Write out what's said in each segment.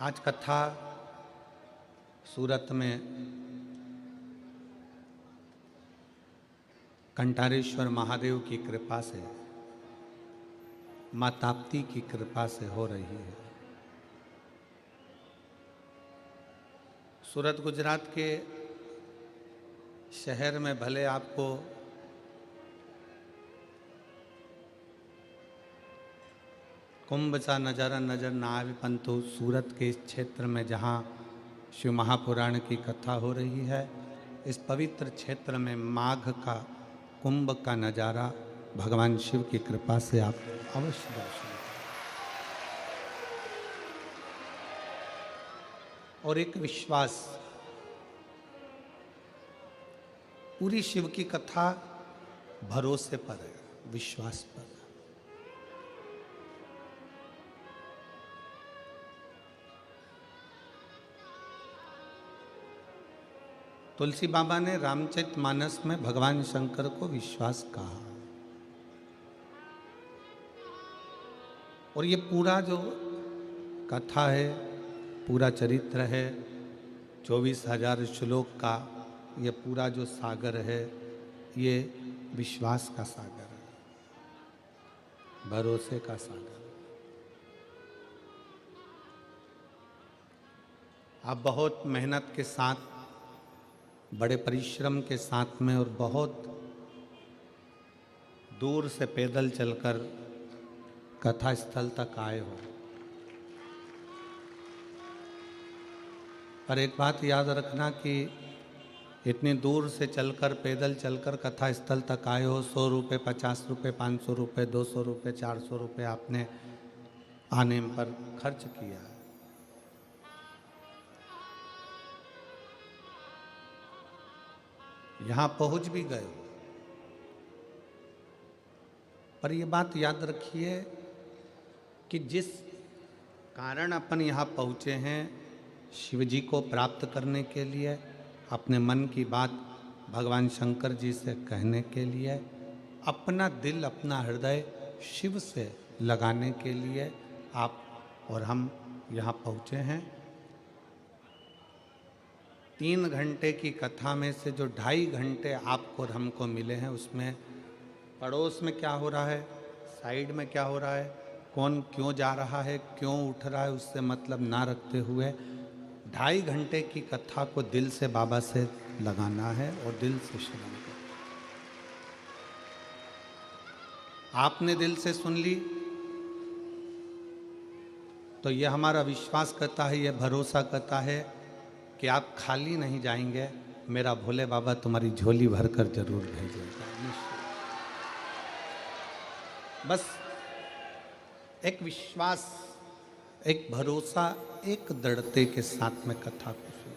आज कथा सूरत में कंठारेश्वर महादेव की कृपा से, मां ताप्ती की कृपा से हो रही है। सूरत गुजरात के शहर में भले आपको कुंभ सा नज़ारा नजर ना आए, परंतु सूरत के इस क्षेत्र में जहाँ शिव महापुराण की कथा हो रही है, इस पवित्र क्षेत्र में माघ का कुंभ का नज़ारा भगवान शिव की कृपा से आप अवश्य दर्शन करें। और एक विश्वास, पूरी शिव की कथा भरोसे पर है, विश्वास पर है। तुलसी बाबा ने रामचरितमानस में भगवान शंकर को विश्वास कहा, और ये पूरा जो कथा है, पूरा चरित्र है, 24,000 श्लोक का ये पूरा जो सागर है, ये विश्वास का सागर है, भरोसे का सागर है। आप बहुत मेहनत के साथ, बड़े परिश्रम के साथ में और बहुत दूर से पैदल चलकर कथा स्थल तक आए हो, पर एक बात याद रखना कि इतनी दूर से चलकर, पैदल चलकर कथा स्थल तक आए हो, 100 रुपये, 50 रुपये, 500 रुपये, 200 रुपये, 400 रुपये आपने आने पर खर्च किया। यहाँ पहुंच भी गए हो, पर ये बात याद रखिए कि जिस कारण अपन यहाँ पहुँचे हैं, शिव जी को प्राप्त करने के लिए, अपने मन की बात भगवान शंकर जी से कहने के लिए, अपना दिल, अपना हृदय शिव से लगाने के लिए आप और हम यहाँ पहुँचे हैं। 3 घंटे की कथा में से जो 2.5 घंटे आपको और हमको मिले हैं, उसमें पड़ोस में क्या हो रहा है, साइड में क्या हो रहा है, कौन क्यों जा रहा है, क्यों उठ रहा है, उससे मतलब ना रखते हुए 2.5 घंटे की कथा को दिल से बाबा से लगाना है और दिल से श्रवण करना। आपने दिल से सुन ली तो ये हमारा विश्वास करता है, ये भरोसा करता है कि आप खाली नहीं जाएंगे, मेरा भोले बाबा तुम्हारी झोली भरकर जरूर भेजेगा। बस एक विश्वास, एक भरोसा, एक दृढ़ते के साथ में कथा को सुनो।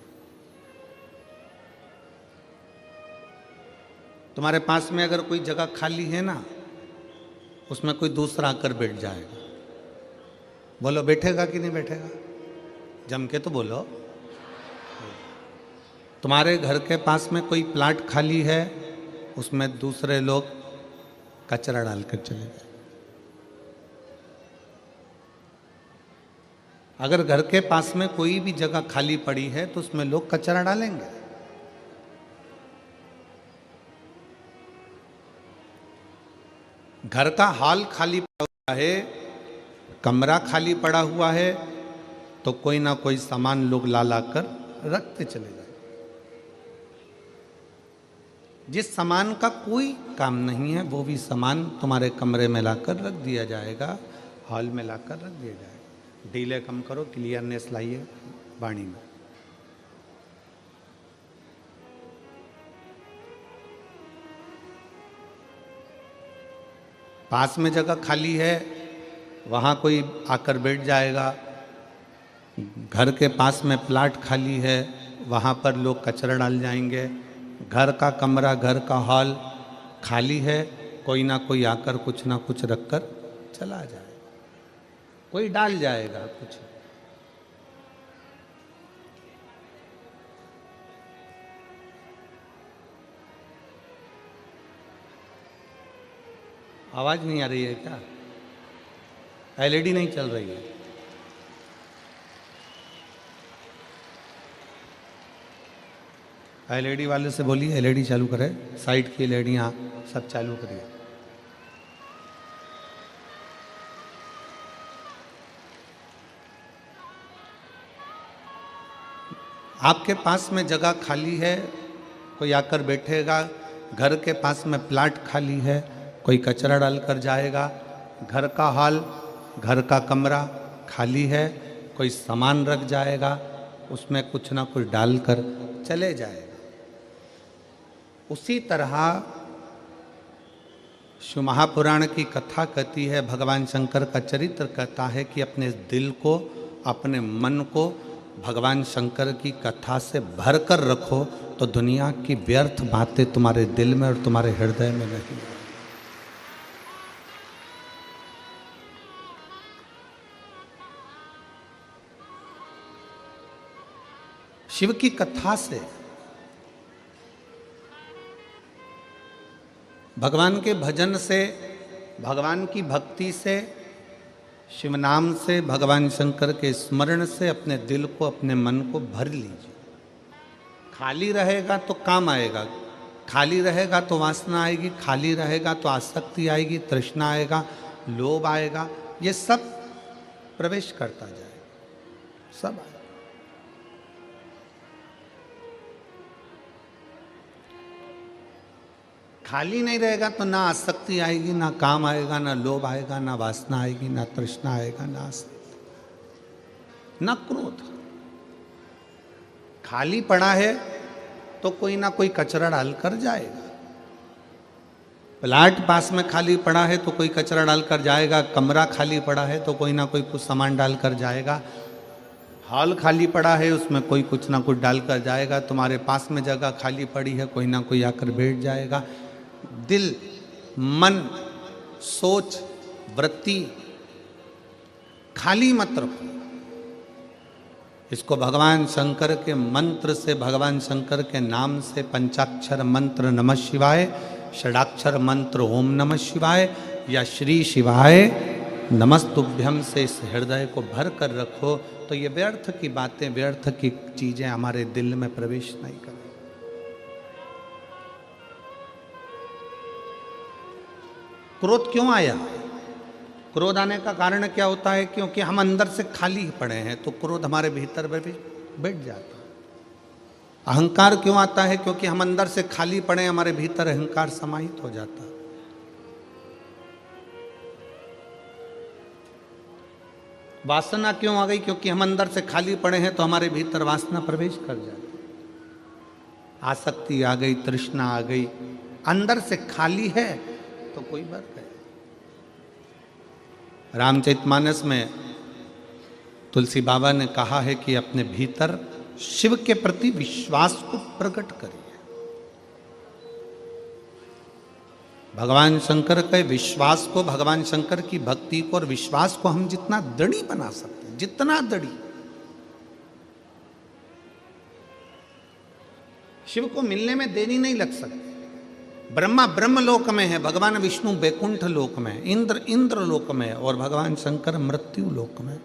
तुम्हारे पास में अगर कोई जगह खाली है ना, उसमें कोई दूसरा आकर बैठ जाएगा, बोलो बैठेगा कि नहीं बैठेगा? जम के तो बोलो। तुम्हारे घर के पास में कोई प्लाट खाली है, उसमें दूसरे लोग कचरा डालकर चले गए। अगर घर के पास में कोई भी जगह खाली पड़ी है तो उसमें लोग कचरा डालेंगे। घर का हॉल खाली पड़ा हुआ है, कमरा खाली पड़ा हुआ है, तो कोई ना कोई सामान लोग ला लाकर रखते चले जाए। जिस सामान का कोई काम नहीं है, वो भी सामान तुम्हारे कमरे में लाकर रख दिया जाएगा, हॉल में लाकर रख दिया जाएगा। डीले कम करो, क्लियरनेस लाइए वाणी में। पास में जगह खाली है, वहाँ कोई आकर बैठ जाएगा। घर के पास में प्लाट खाली है, वहाँ पर लोग कचरा डाल जाएंगे। घर का कमरा, घर का हॉल खाली है, कोई ना कोई आकर कुछ ना कुछ रखकर चला जाएगा, कोई डाल जाएगा कुछ। आवाज नहीं आ रही है क्या? एलईडी नहीं चल रही है? एलईडी वाले से बोलिए एलईडी चालू करे, साइड की एलईडियाँ सब चालू करिए। आपके पास में जगह खाली है, कोई आकर बैठेगा। घर के पास में प्लाट खाली है, कोई कचरा डालकर जाएगा। घर का हॉल, घर का कमरा खाली है, कोई सामान रख जाएगा, उसमें कुछ ना कुछ डालकर चले जाएगा। उसी तरह शिव महापुराण की कथा कहती है, भगवान शंकर का चरित्र कहता है कि अपने दिल को, अपने मन को भगवान शंकर की कथा से भर कर रखो, तो दुनिया की व्यर्थ बातें तुम्हारे दिल में और तुम्हारे हृदय में नहीं। शिव की कथा से, भगवान के भजन से, भगवान की भक्ति से, शिव नाम से, भगवान शंकर के स्मरण से अपने दिल को, अपने मन को भर लीजिए। खाली रहेगा तो काम आएगा, खाली रहेगा तो वासना आएगी, खाली रहेगा तो आसक्ति आएगी, तृष्णा आएगा, लोभ आएगा, ये सब प्रवेश करता जाएगा, सब आएगा। खाली नहीं रहेगा तो ना आसक्ति आएगी, ना काम आएगा, ना लोभ आएगा, ना वासना आएगी, ना तृष्णा आएगा, ना आसक्ति, ना क्रोध। खाली पड़ा है तो कोई ना कोई कचरा डालकर जाएगा। प्लाट पास में खाली पड़ा है तो कोई कचरा डालकर जाएगा। कमरा खाली पड़ा है तो कोई ना कोई कुछ सामान डालकर जाएगा। हॉल खाली पड़ा है, उसमें कोई कुछ ना कुछ डालकर जाएगा। तुम्हारे पास में जगह खाली पड़ी है, कोई ना कोई आकर बैठ जाएगा। दिल, मन, सोच, वृत्ति खाली मत रखो। इसको भगवान शंकर के मंत्र से, भगवान शंकर के नाम से, पंचाक्षर मंत्र नमः शिवाय, षडाक्षर मंत्र ओम नमः शिवाय या श्री शिवाय नमस्तुभ्यम से इस हृदय को भर कर रखो, तो ये व्यर्थ की बातें, व्यर्थ की चीजें हमारे दिल में प्रवेश नहीं करें। क्रोध क्यों आया? क्रोध आने का कारण क्या होता है? क्योंकि हम अंदर से खाली पड़े हैं, तो क्रोध हमारे भीतर बैठ जाता है। अहंकार क्यों आता है? क्योंकि हम अंदर से खाली पड़े, हमारे भीतर अहंकार समाहित हो जाता है। वासना क्यों आ गई? क्योंकि हम अंदर से खाली पड़े हैं तो हमारे भीतर वासना प्रवेश कर जाती है। आसक्ति आ गई, तृष्णा आ गई। अंदर से खाली है तो कोई बात है। रामचरितमानस में तुलसी बाबा ने कहा है कि अपने भीतर शिव के प्रति विश्वास को प्रकट करिए। भगवान शंकर के विश्वास को, भगवान शंकर की भक्ति को और विश्वास को हम जितना दृढ़ बना सकते हैं, जितना दृढ़। शिव को मिलने में देरी नहीं लग सकती। ब्रह्मा ब्रह्म लोक में है, भगवान विष्णु बैकुंठ लोक में, इंद्र लोक में, और भगवान शंकर मृत्यु लोक में।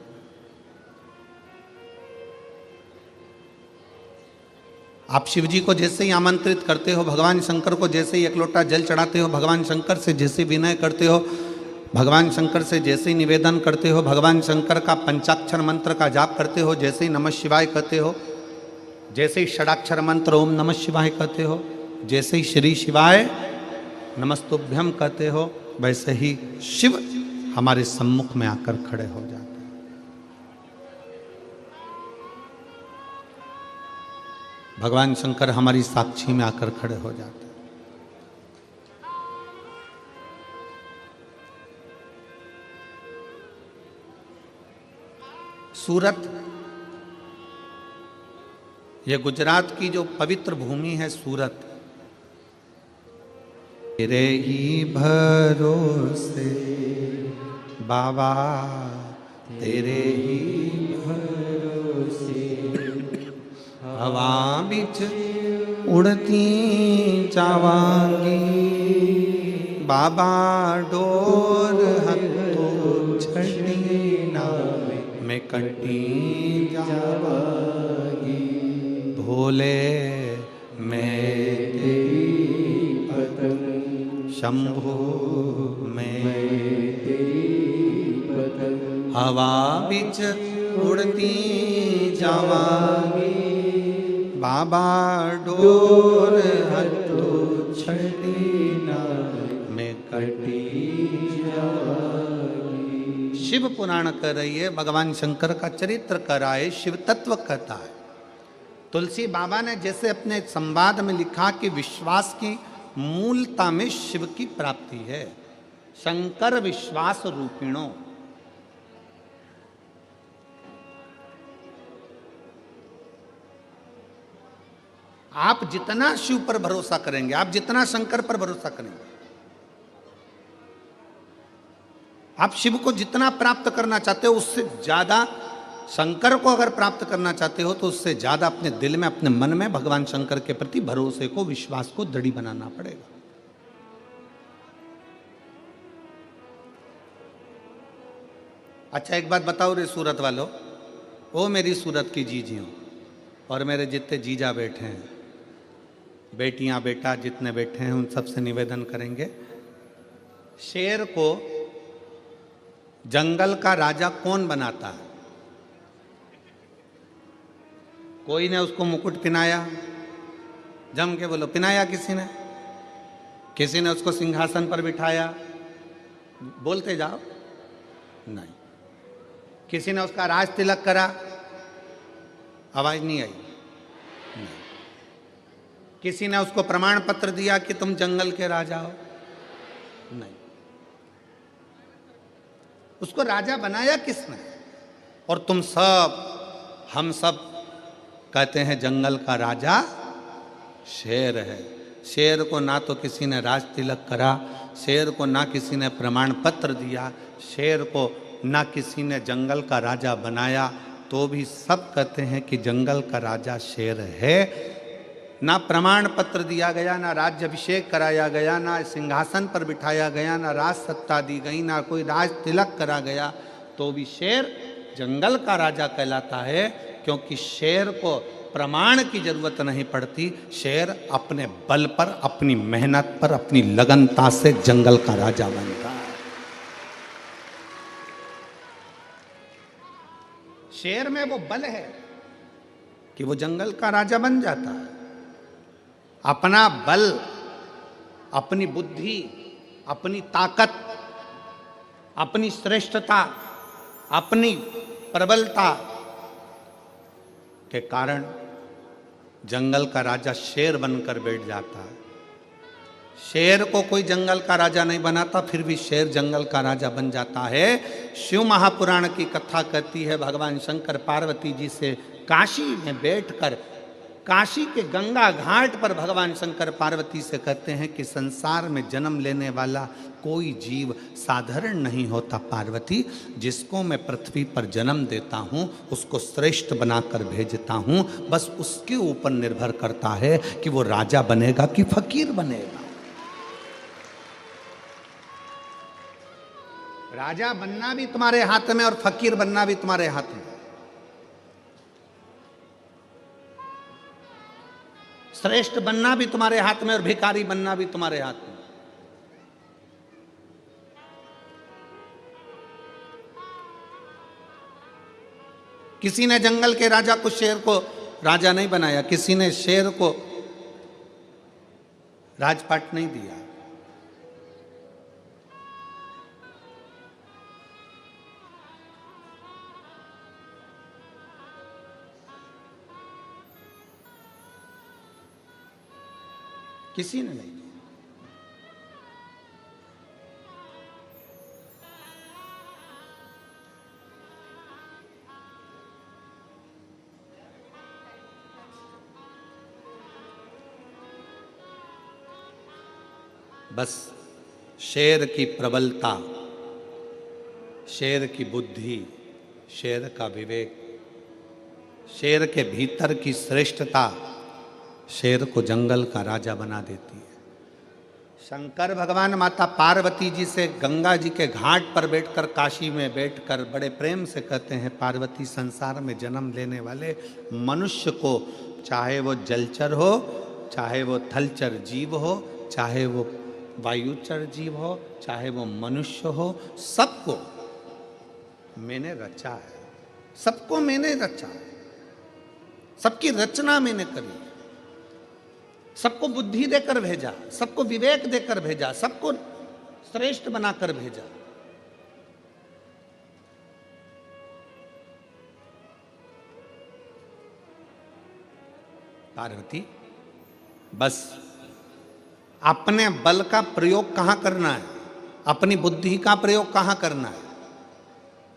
आप शिव जी को जैसे ही आमंत्रित करते हो, भगवान शंकर को जैसे ही एक लोटा जल चढ़ाते हो, भगवान शंकर से जैसे विनय करते हो, भगवान शंकर से जैसे ही निवेदन करते हो, भगवान शंकर का पंचाक्षर मंत्र का जाप करते हो, जैसे ही नमः शिवाय कहते हो, जैसे ही षडाक्षर मंत्र ओम नमः शिवाय कहते हो, जैसे ही श्री शिवाय नमस्तुभ्यम कहते हो, वैसे ही शिव हमारे सम्मुख में आकर खड़े हो जाते हैं। भगवान शंकर हमारी साक्षी में आकर खड़े हो जाते हैं। सूरत, ये गुजरात की जो पवित्र भूमि है सूरत, तेरे ही भरोसे बाबा, तेरे ही भरोसे हवा बिच उड़ती जावांगी, बाबा डोर हथो छड़ी ना मैं कटी जावांगी, भोले मैं तेरी पतंग, शंभो मैं तेरी पतंग, हवा बिच उड़ती जावांगी, बाबा डोर हटो छड़ी ना, मैं कटी जावांगी। शिव पुराण कर रही है, भगवान शंकर का चरित्र कर रहा है, शिव तत्व कहता है। तुलसी बाबा ने जैसे अपने संवाद में लिखा कि विश्वास की मूलता में शिव की प्राप्ति है, शंकर विश्वास रूपिणो। आप जितना शिव पर भरोसा करेंगे, आप जितना शंकर पर भरोसा करेंगे, आप शिव को जितना प्राप्त करना चाहते हो उससे ज्यादा, शंकर को अगर प्राप्त करना चाहते हो तो उससे ज्यादा अपने दिल में, अपने मन में भगवान शंकर के प्रति भरोसे को, विश्वास को दृढ़ बनाना पड़ेगा। अच्छा एक बात बताओ रे सूरत वालों, ओ मेरी सूरत की जीजियों और मेरे जितने जीजा बैठे हैं, बेटियां बेटा जितने बैठे हैं, उन सबसे निवेदन करेंगे, शेर को जंगल का राजा कौन बनाता है? कोई ने उसको मुकुट पिनाया? जम के बोलो, पिनाया किसी ने? किसी ने उसको सिंहासन पर बिठाया? बोलते जाओ। नहीं। किसी ने उसका राज तिलक करा? आवाज नहीं आई। नहीं। किसी ने उसको प्रमाण पत्र दिया कि तुम जंगल के राजा हो? नहीं। उसको राजा बनाया किसने? और तुम सब, हम सब कहते हैं जंगल का राजा शेर है। शेर को ना तो किसी ने राज तिलक करा, शेर को ना किसी ने प्रमाण पत्र दिया, शेर को ना किसी ने जंगल का राजा बनाया, तो भी सब कहते हैं कि जंगल का राजा शेर है। ना प्रमाण पत्र दिया गया, ना राज्याभिषेक कराया गया, ना सिंहासन पर बिठाया गया, ना राज सत्ता दी गई, ना कोई राज तिलक करा गया, तो भी शेर जंगल का राजा कहलाता है। क्योंकि शेर को प्रमाण की जरूरत नहीं पड़ती, शेर अपने बल पर, अपनी मेहनत पर, अपनी लगनता से जंगल का राजा बनता है। शेर में वो बल है कि वो जंगल का राजा बन जाता है। अपना बल, अपनी बुद्धि, अपनी ताकत, अपनी श्रेष्ठता, अपनी प्रबलता के कारण जंगल का राजा शेर बनकर बैठ जाता है। शेर को कोई जंगल का राजा नहीं बनाता, फिर भी शेर जंगल का राजा बन जाता है। शिव महापुराण की कथा कहती है, भगवान शंकर पार्वती जी से काशी में बैठकर, काशी के गंगा घाट पर भगवान शंकर पार्वती से कहते हैं कि संसार में जन्म लेने वाला कोई जीव साधारण नहीं होता पार्वती, जिसको मैं पृथ्वी पर जन्म देता हूँ उसको श्रेष्ठ बनाकर भेजता हूँ, बस उसके ऊपर निर्भर करता है कि वो राजा बनेगा कि फकीर बनेगा। राजा बनना भी तुम्हारे हाथ में और फकीर बनना भी तुम्हारे हाथ में। श्रेष्ठ बनना भी तुम्हारे हाथ में और भिखारी बनना भी तुम्हारे हाथ में। किसी ने जंगल के राजा को, शेर को राजा नहीं बनाया, किसी ने शेर को राजपाट नहीं दिया। किसी ने नहीं दिया। बस शेर की प्रबलता, शेर की बुद्धि, शेर का विवेक, शेर के भीतर की श्रेष्ठता शेर को जंगल का राजा बना देती है। शंकर भगवान माता पार्वती जी से गंगा जी के घाट पर बैठकर, काशी में बैठकर बड़े प्रेम से कहते हैं, पार्वती संसार में जन्म लेने वाले मनुष्य को, चाहे वो जलचर हो चाहे वो थलचर जीव हो, चाहे वो वायुचर जीव हो, चाहे वो मनुष्य हो, सबको मैंने रचा है, सबको मैंने रचा है, सबकी रचना मैंने करी, सबको बुद्धि देकर भेजा, सबको विवेक देकर भेजा, सबको श्रेष्ठ बनाकर भेजा। पार्वती, बस अपने बल का प्रयोग कहां करना है, अपनी बुद्धि का प्रयोग कहां करना है।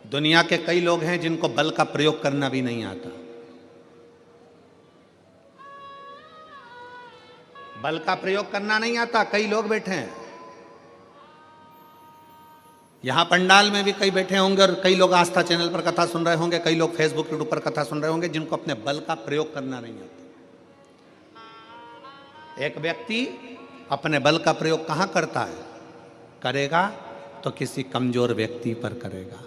दुनिया के कई लोग हैं जिनको बल का प्रयोग करना भी नहीं आता। बल का प्रयोग करना नहीं आता, कई लोग बैठे हैं यहां पंडाल में भी, कई बैठे होंगे, और कई लोग आस्था चैनल पर कथा सुन रहे होंगे, कई लोग फेसबुक यूट्यूब पर कथा सुन रहे होंगे, जिनको अपने बल का प्रयोग करना नहीं आता। एक व्यक्ति अपने बल का प्रयोग कहां करता है, करेगा तो किसी कमजोर व्यक्ति पर करेगा,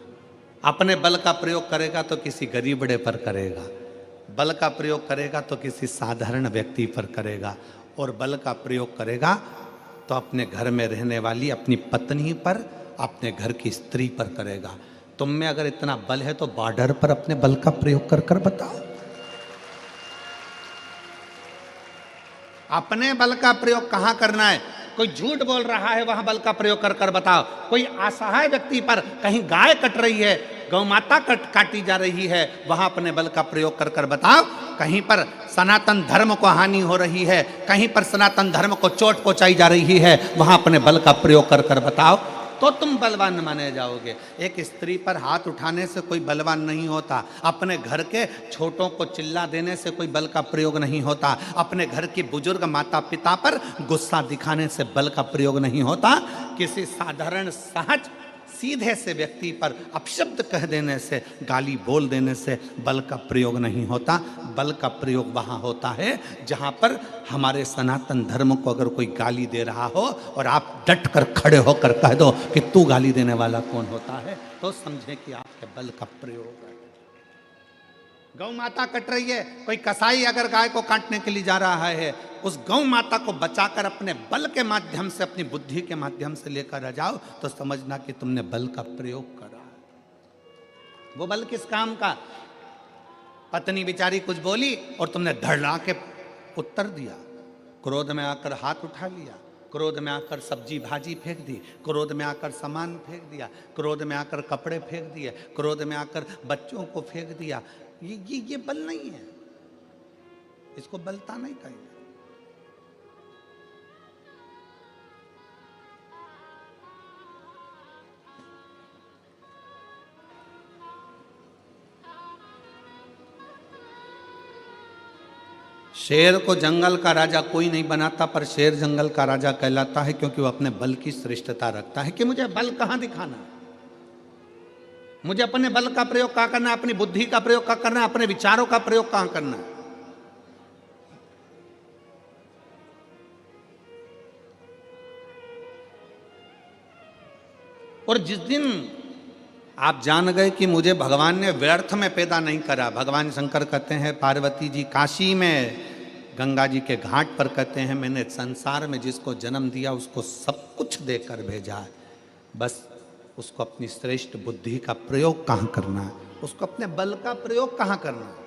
अपने बल का प्रयोग करेगा तो किसी गरीबड़े पर करेगा, बल का प्रयोग करेगा तो किसी साधारण व्यक्ति पर करेगा, और बल का प्रयोग करेगा तो अपने घर में रहने वाली अपनी पत्नी पर, अपने घर की स्त्री पर करेगा। तुम में अगर इतना बल है तो बॉर्डर पर अपने बल का प्रयोग कर कर बताओ। अपने बल का प्रयोग कहां करना है? कोई झूठ बोल रहा है वहां बल का प्रयोग कर कर बताओ। कोई असहाय व्यक्ति पर, कहीं गाय कट रही है, गौ माता काटी जा रही है, वहां अपने बल का प्रयोग कर कर बताओ। कहीं पर सनातन धर्म को हानि हो रही है, कहीं पर सनातन धर्म को चोट पहुंचाई जा रही है, वहां अपने बल का प्रयोग कर कर बताओ, तो तुम बलवान माने जाओगे। एक स्त्री पर हाथ उठाने से कोई बलवान नहीं होता, अपने घर के छोटों को चिल्ला देने से कोई बल का प्रयोग नहीं होता, अपने घर की बुजुर्ग माता पिता पर गुस्सा दिखाने से बल का प्रयोग नहीं होता, किसी साधारण सहज सीधे से व्यक्ति पर अपशब्द कह देने से, गाली बोल देने से बल का प्रयोग नहीं होता। बल का प्रयोग वहाँ होता है जहाँ पर हमारे सनातन धर्म को अगर कोई गाली दे रहा हो और आप डट कर खड़े होकर कह दो कि तू गाली देने वाला कौन होता है, तो समझे कि आपके बल का प्रयोग है। गौ माता कट रही है, कोई कसाई अगर गाय को काटने के लिए जा रहा है, उस गौ माता को बचाकर अपने बल के माध्यम से, अपनी बुद्धि के माध्यम से लेकर आ जाओ, तो समझना कि तुमने बल का प्रयोग करा। वो बल किस काम का? पत्नी बेचारी कुछ बोली और तुमने धड़ला के उत्तर दिया, क्रोध में आकर हाथ उठा लिया, क्रोध में आकर सब्जी भाजी फेंक दी, क्रोध में आकर सामान फेंक दिया, क्रोध में आकर कपड़े फेंक दिए, क्रोध में आकर बच्चों को फेंक दिया। ये बल नहीं है, इसको बलता नहीं कहेंगे। शेर को जंगल का राजा कोई नहीं बनाता, पर शेर जंगल का राजा कहलाता है क्योंकि वो अपने बल की श्रेष्ठता रखता है कि मुझे बल कहां दिखाना है, मुझे अपने बल का प्रयोग कहां करना है, अपनी बुद्धि का प्रयोग कहां करना है, अपने विचारों का प्रयोग कहां करना है। और जिस दिन आप जान गए कि मुझे भगवान ने व्यर्थ में पैदा नहीं करा, भगवान शंकर कहते हैं, पार्वती जी काशी में गंगा जी के घाट पर कहते हैं, मैंने संसार में जिसको जन्म दिया उसको सब कुछ देकर भेजा है, बस उसको अपनी श्रेष्ठ बुद्धि का प्रयोग कहाँ करना है, उसको अपने बल का प्रयोग कहाँ करना है।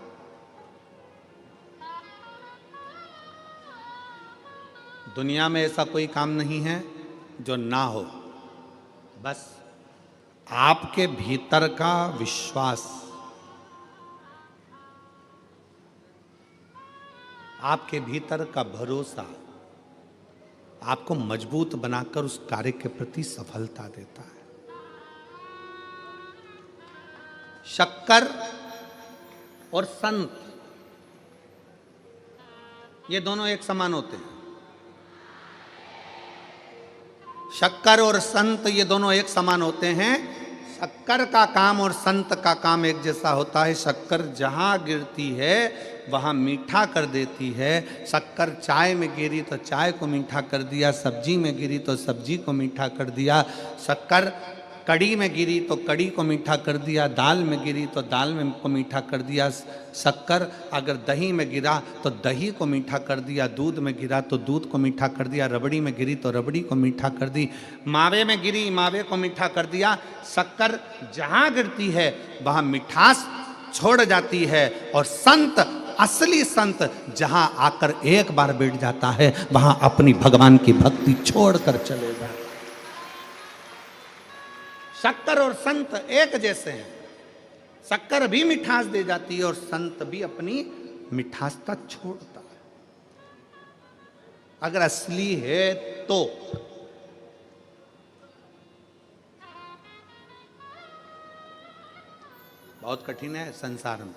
दुनिया में ऐसा कोई काम नहीं है जो ना हो, बस आपके भीतर का विश्वास, आपके भीतर का भरोसा आपको मजबूत बनाकर उस कार्य के प्रति सफलता देता है। शक्कर और संत ये दोनों एक समान होते हैं। शक्कर और संत ये दोनों एक समान होते हैं। शक्कर का काम और संत का काम एक जैसा होता है। शक्कर जहाँ गिरती है वहाँ मीठा कर देती है। शक्कर चाय में गिरी तो चाय को मीठा कर दिया, सब्जी में गिरी तो सब्जी को मीठा कर दिया। शक्कर कड़ी में गिरी तो कड़ी को मीठा कर दिया, दाल में गिरी तो दाल में को मीठा कर दिया। शक्कर अगर दही में गिरा तो दही को मीठा कर दिया, दूध में गिरा तो दूध को मीठा कर दिया, रबड़ी में गिरी तो रबड़ी को मीठा कर दी, मावे में गिरी मावे को मीठा कर दिया। शक्कर जहाँ गिरती है वहाँ मिठास छोड़ जाती है, और संत, असली संत जहां आकर एक बार बैठ जाता है वहां अपनी भगवान की भक्ति छोड़कर चले जाता है। शक्कर और संत एक जैसे हैं। शक्कर भी मिठास दे जाती है और संत भी अपनी मिठासता छोड़ता है, अगर असली है तो। बहुत कठिन है संसार में।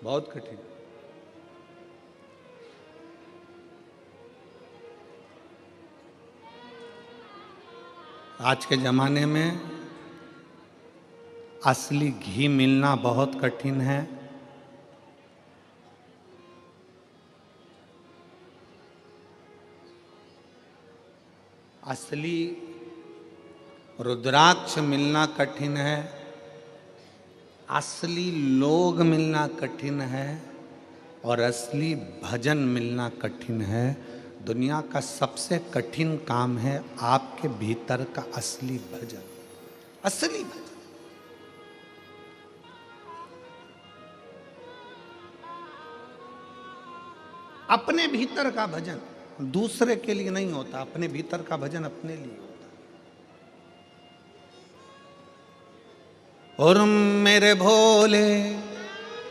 बहुत कठिन। आज के ज़माने में असली घी मिलना बहुत कठिन है। असली रुद्राक्ष मिलना कठिन है, असली लोग मिलना कठिन है, और असली भजन मिलना कठिन है। दुनिया का सबसे कठिन काम है आपके भीतर का असली भजन, असली भजन। अपने भीतर का भजन दूसरे के लिए नहीं होता, अपने भीतर का भजन अपने लिए होता। और मेरे भोले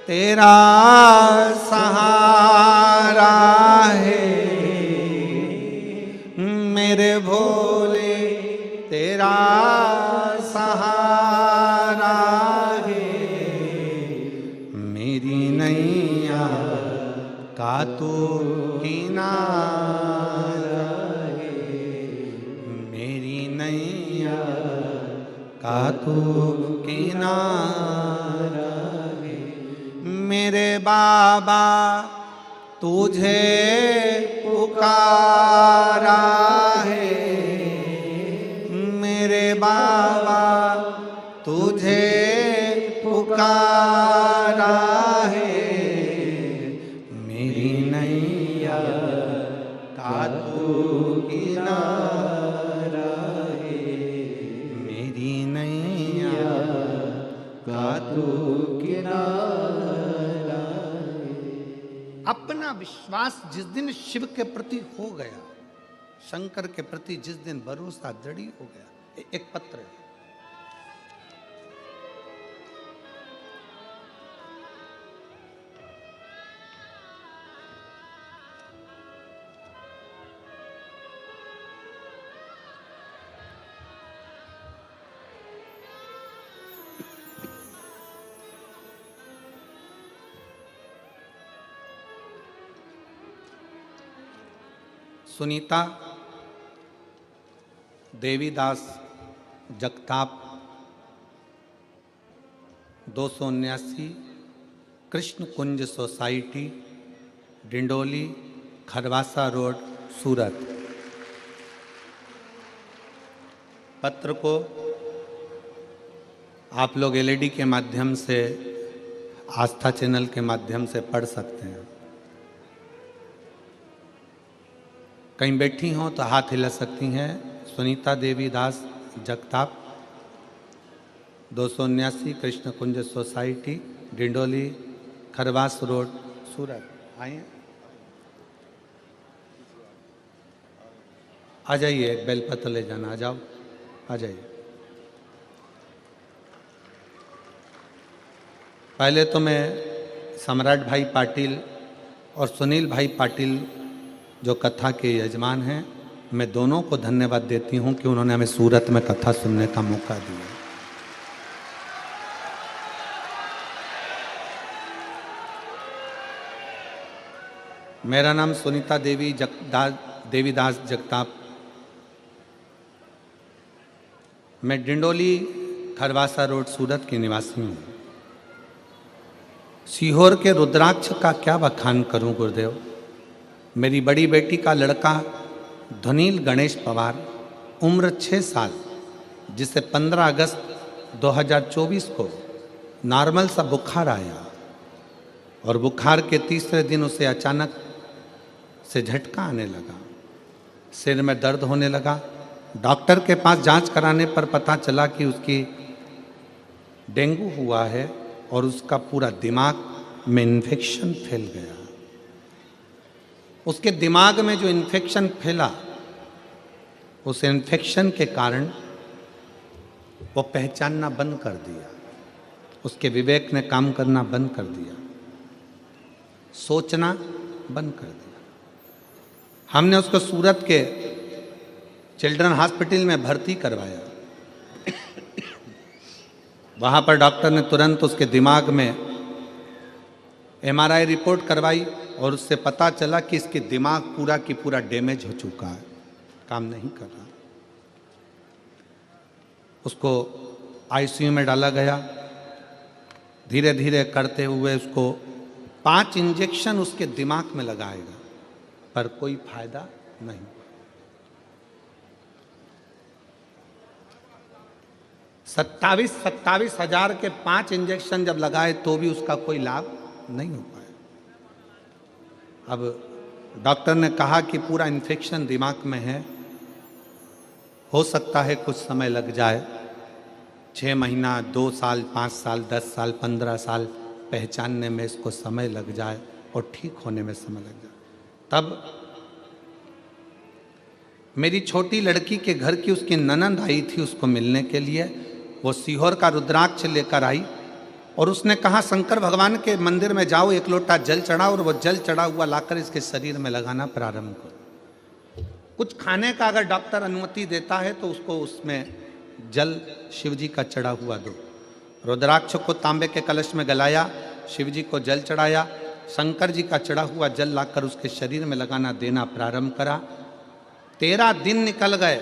तेरा सहारा है, मेरे भोले तेरा सहारा है, मेरी नैया का तू किनारा है, मेरी नैया का तू किनारा है। मेरे बाबा तुझे पुकारा है, मेरे बाबा तुझे पुकारा है, मेरी नैया का तू किनारा है, मेरी नैया का तू किनारा है। अपना विश्वास जिस दिन शिव के प्रति हो गया, शंकर के प्रति जिस दिन भरोसा दृढ़ हो गया। एक पत्र है, सुनीता देवीदास जगताप 279 कृष्ण कुंज सोसाइटी, डिंडोली, खरवासा रोड, सूरत। पत्र को आप लोग एलईडी के माध्यम से, आस्था चैनल के माध्यम से पढ़ सकते हैं। कहीं बैठी हों तो हाथ हिला सकती हैं। सुनीता देवी दास जगताप 279 कृष्ण कुंज सोसाइटी, डिंडोली, खरवास रोड, सूरत। आइए, आ जाइए, एक बेलपत्र ले जाना। आ जाओ, आ जाइए। पहले तो मैं सम्राट भाई पाटिल और सुनील भाई पाटिल जो कथा के यजमान हैं, मैं दोनों को धन्यवाद देती हूं कि उन्होंने हमें सूरत में कथा सुनने का मौका दिया। मेरा नाम सुनीता देवीदास जगताप। मैं डिंडोली खरवासा रोड सूरत की निवासी हूँ। सीहोर के रुद्राक्ष का क्या बखान करूं गुरुदेव। मेरी बड़ी बेटी का लड़का धुनील गणेश पवार, उम्र 6 साल, जिसे 15 अगस्त 2024 को नॉर्मल सा बुखार आया और बुखार के तीसरे दिन उसे अचानक से झटका आने लगा, सिर में दर्द होने लगा। डॉक्टर के पास जांच कराने पर पता चला कि उसकी डेंगू हुआ है और उसका पूरा दिमाग में इन्फेक्शन फैल गया। उसके दिमाग में जो इन्फेक्शन फैला, उस इन्फेक्शन के कारण वो पहचानना बंद कर दिया, उसके विवेक ने काम करना बंद कर दिया, सोचना बंद कर दिया। हमने उसको सूरत के चिल्ड्रन हॉस्पिटल में भर्ती करवाया। वहाँ पर डॉक्टर ने तुरंत उसके दिमाग में MRI रिपोर्ट करवाई और उससे पता चला कि इसके दिमाग पूरा की पूरा डैमेज हो चुका है, काम नहीं कर रहा। उसको ICU में डाला गया। धीरे धीरे करते हुए उसको 5 इंजेक्शन उसके दिमाग में लगाएगा, पर कोई फायदा नहीं। 27 हजार के 5 इंजेक्शन जब लगाए तो भी उसका कोई लाभ नहीं हो पाया। अब डॉक्टर ने कहा कि पूरा इन्फेक्शन दिमाग में है, हो सकता है कुछ समय लग जाए, 6 महीना, 2 साल, 5 साल, 10 साल, 15 साल पहचानने में इसको समय लग जाए और ठीक होने में समय लग जाए। तब मेरी छोटी लड़की के घर की उसकी ननंद आई थी उसको मिलने के लिए। वो सीहोर का रुद्राक्ष लेकर आई और उसने कहा शंकर भगवान के मंदिर में जाओ, 1 लोटा जल चढ़ाओ और वो जल चढ़ा हुआ लाकर इसके शरीर में लगाना प्रारंभ करो। कुछ खाने का अगर डॉक्टर अनुमति देता है तो उसको उसमें जल शिव जी का चढ़ा हुआ दो। रुद्राक्ष को तांबे के कलश में गलाया, शिव जी को जल चढ़ाया, शंकर जी का चढ़ा हुआ जल लाकर उसके शरीर में लगाना देना प्रारंभ करा। 13 दिन निकल गए।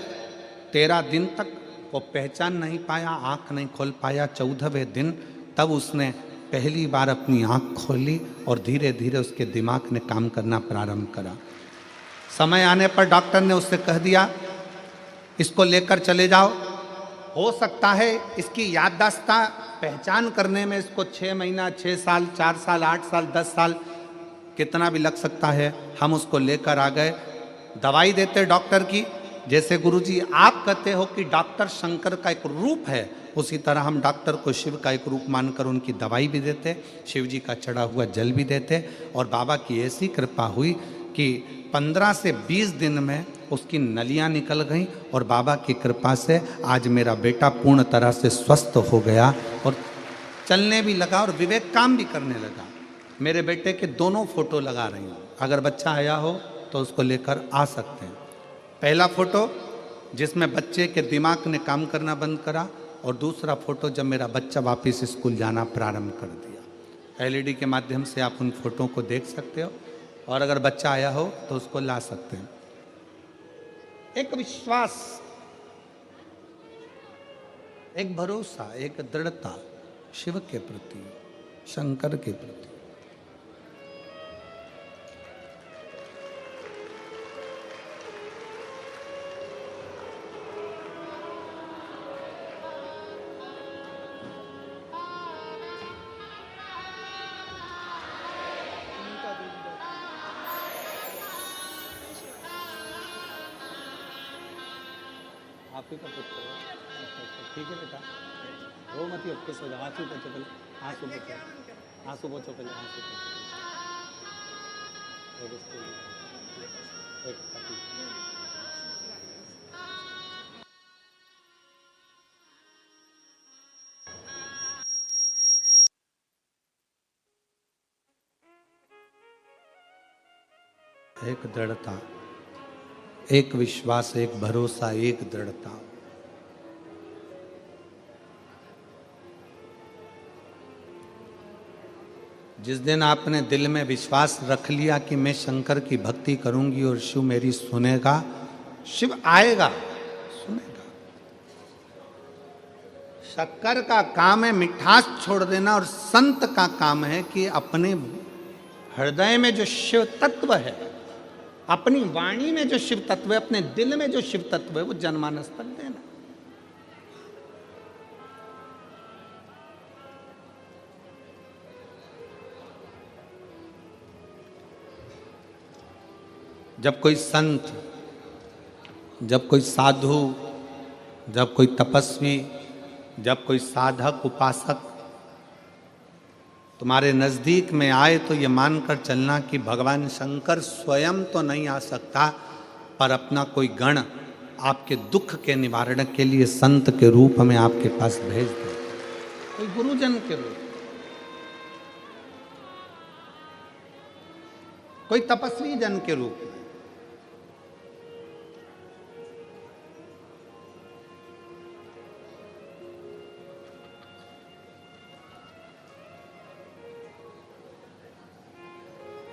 13 दिन तक वो पहचान नहीं पाया, आंख नहीं खोल पाया। 14वें दिन तब उसने पहली बार अपनी आंख खोली और धीरे धीरे उसके दिमाग ने काम करना प्रारंभ करा। समय आने पर डॉक्टर ने उससे कह दिया इसको लेकर चले जाओ। हो सकता है इसकी याददाश्त पहचान करने में इसको 6 महीना, 6 साल, 4 साल, 8 साल, 10 साल कितना भी लग सकता है। हम उसको लेकर आ गए। दवाई देते डॉक्टर की, जैसे गुरुजी आप कहते हो कि डॉक्टर शंकर का एक रूप है, उसी तरह हम डॉक्टर को शिव का एक रूप मानकर उनकी दवाई भी देते, शिव जी का चढ़ा हुआ जल भी देते। और बाबा की ऐसी कृपा हुई कि 15 से 20 दिन में उसकी नलियां निकल गईं और बाबा की कृपा से आज मेरा बेटा पूर्ण तरह से स्वस्थ हो गया और चलने भी लगा और विवेक काम भी करने लगा। मेरे बेटे के दोनों फोटो लगा रही हूँ, अगर बच्चा आया हो तो उसको लेकर आ सकते हैं। पहला फोटो जिसमें बच्चे के दिमाग ने काम करना बंद करा और दूसरा फोटो जब मेरा बच्चा वापस स्कूल जाना प्रारंभ कर दिया। LED के माध्यम से आप उन फोटो को देख सकते हो और अगर बच्चा आया हो तो उसको ला सकते हैं। एक विश्वास, एक भरोसा, एक दृढ़ता शिव के प्रति, शंकर के प्रति। आप ही का पुत्र है, ठीक है बेटा, रो मत, ओके सो जाओ। आंसू पोछो पहले, आंसू पोछो, आंसू पोछो पहले, आंसू पोछो। एक दृढ़ता, एक विश्वास, एक भरोसा, एक दृढ़ता। जिस दिन आपने दिल में विश्वास रख लिया कि मैं शंकर की भक्ति करूंगी और शिव मेरी सुनेगा, शिव आएगा, सुनेगा। शक्कर का काम है मिठास छोड़ देना और संत का काम है कि अपने हृदय में जो शिव तत्व है अपनी वाणी में जो शिव तत्व है, अपने दिल में जो शिव तत्व है, वो जनमानस तक देना। जब कोई संत, जब कोई साधु, जब कोई तपस्वी, जब कोई साधक उपासक तुम्हारे नजदीक में आए, तो ये मानकर चलना कि भगवान शंकर स्वयं तो नहीं आ सकता, पर अपना कोई गण आपके दुख के निवारण के लिए संत के रूप में आपके पास भेज दे, कोई गुरुजन के रूप, कोई तपस्वी जन के रूप में।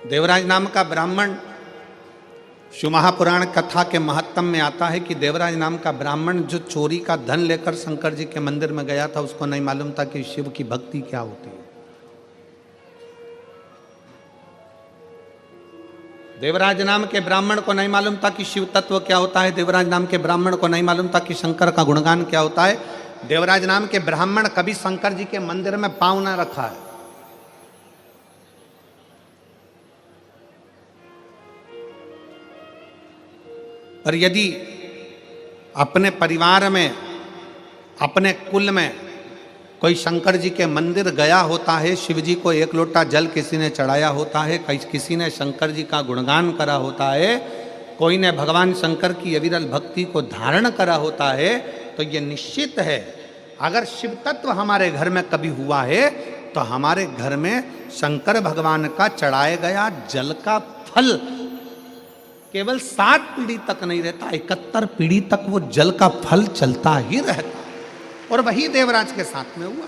देवराज नाम का ब्राह्मण, शिव महापुराण कथा के महत्तम में आता है कि देवराज नाम का ब्राह्मण जो चोरी का धन लेकर शंकर जी के मंदिर में गया था, उसको नहीं मालूम था कि शिव की भक्ति क्या होती है। देवराज नाम के ब्राह्मण को नहीं मालूम था कि शिव तत्व क्या होता है। देवराज नाम के ब्राह्मण को नहीं मालूम था कि शंकर का गुणगान क्या होता है। देवराज नाम के ब्राह्मण कभी शंकर जी के मंदिर में पांव ना रखा है। पर यदि अपने परिवार में, अपने कुल में कोई शंकर जी के मंदिर गया होता है, शिव जी को एक लोटा जल किसी ने चढ़ाया होता है, किसी ने शंकर जी का गुणगान करा होता है, कोई ने भगवान शंकर की अविरल भक्ति को धारण करा होता है, तो ये निश्चित है अगर शिव तत्व हमारे घर में कभी हुआ है तो हमारे घर में शंकर भगवान का चढ़ाया गया जल का फल केवल 7 पीढ़ी तक नहीं रहता, 71 पीढ़ी तक वो जल का फल चलता ही रहता। और वही देवराज के साथ में हुआ।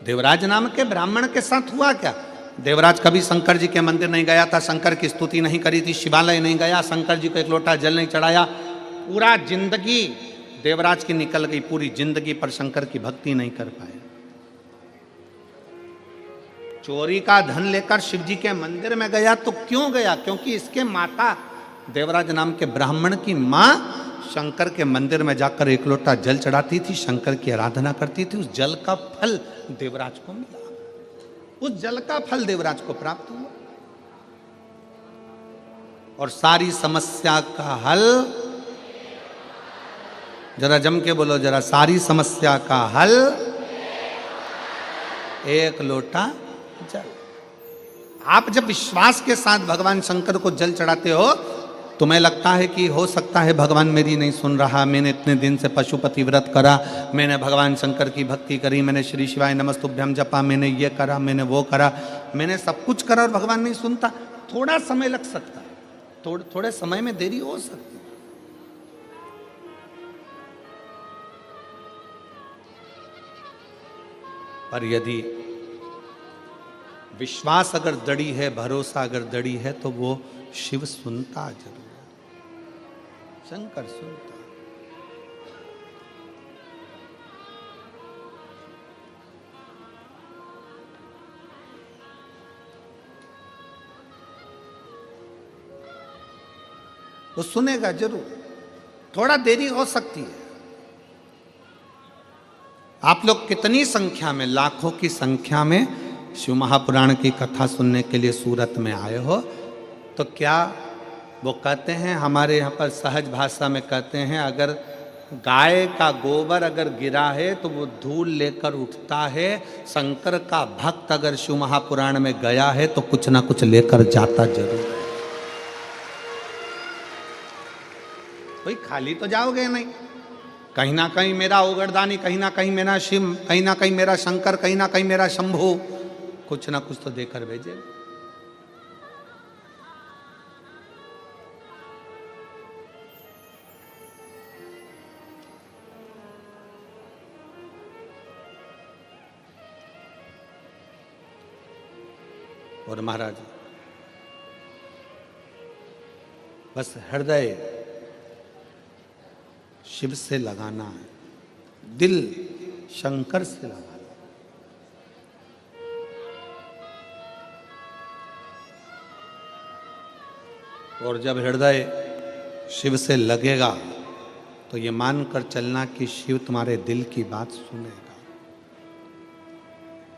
देवराज नाम के ब्राह्मण के साथ हुआ क्या? देवराज कभी शंकर जी के मंदिर नहीं गया था, शंकर की स्तुति नहीं करी थी, शिवालय नहीं गया, शंकर जी को एक लोटा जल नहीं चढ़ाया। पूरा जिंदगी देवराज की निकल गई, पूरी जिंदगी पर शंकर की भक्ति नहीं कर पाए। चोरी का धन लेकर शिव जी के मंदिर में गया तो क्यों गया? क्योंकि इसके माता, देवराज नाम के ब्राह्मण की मां शंकर के मंदिर में जाकर एक लोटा जल चढ़ाती थी, शंकर की आराधना करती थी। उस जल का फल देवराज को मिला, उस जल का फल देवराज को प्राप्त हुआ। और सारी समस्या का हल, जरा जम के बोलो जरा, सारी समस्या का हल एक लोटा जल। आप जब विश्वास के साथ भगवान शंकर को जल चढ़ाते हो, तुम्हें लगता है कि हो सकता है भगवान मेरी नहीं सुन रहा, मैंने इतने दिन से पशुपति व्रत करा, मैंने भगवान शंकर की भक्ति करी, मैंने श्री शिवाय नमस्तुभ्यम जपा, मैंने ये करा, मैंने वो करा, मैंने सब कुछ करा और भगवान नहीं सुनता। थोड़ा समय लग सकता है, थोड़े समय में देरी हो सकती है। पर यदि विश्वास अगर दड़ी है, भरोसा अगर दड़ी है, तो वो शिव सुनता जरूर, शंकर सुनता। वो सुनेगा जरूर, थोड़ा देरी हो सकती है। आप लोग कितनी संख्या में, लाखों की संख्या में शिव महापुराण की कथा सुनने के लिए सूरत में आए हो, तो क्या वो कहते हैं, हमारे यहाँ पर सहज भाषा में कहते हैं, अगर गाय का गोबर अगर गिरा है तो वो धूल लेकर उठता है। शंकर का भक्त अगर शिव महापुराण में गया है तो कुछ ना कुछ लेकर जाता जरूर है। कोई खाली तो जाओगे नहीं, कहीं ना कहीं मेरा ओगरदानी, कहीं ना कहीं मेरा शिव, कहीं ना कहीं मेरा शंकर, कहीं ना कहीं मेरा शंभू, कुछ ना कुछ तो देकर भेजे। और महाराज बस हृदय शिव से लगाना है, दिल शंकर से लगाना। और जब हृदय शिव से लगेगा तो ये मानकर चलना कि शिव तुम्हारे दिल की बात सुनेगा।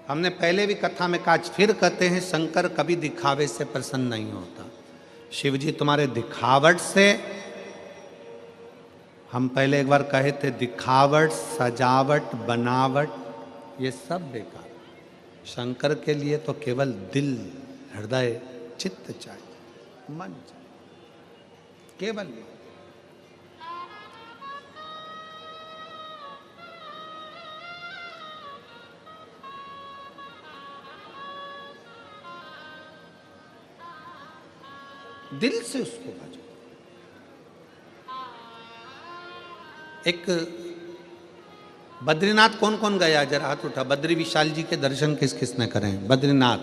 हमने पहले भी कथा में कहा, फिर कहते हैं शंकर कभी दिखावे से प्रसन्न नहीं होता। शिव जी तुम्हारे दिखावट से, हम पहले एक बार कहे थे, दिखावट, सजावट, बनावट ये सब बेकार। शंकर के लिए तो केवल दिल, हृदय, चित्त चाहिए, मन चाहिए, केवल। दिल से उसको भजो। एक बद्रीनाथ कौन कौन गया, जरा हाथ उठा। बद्री विशाल जी के दर्शन किस किस ने करें? बद्रीनाथ,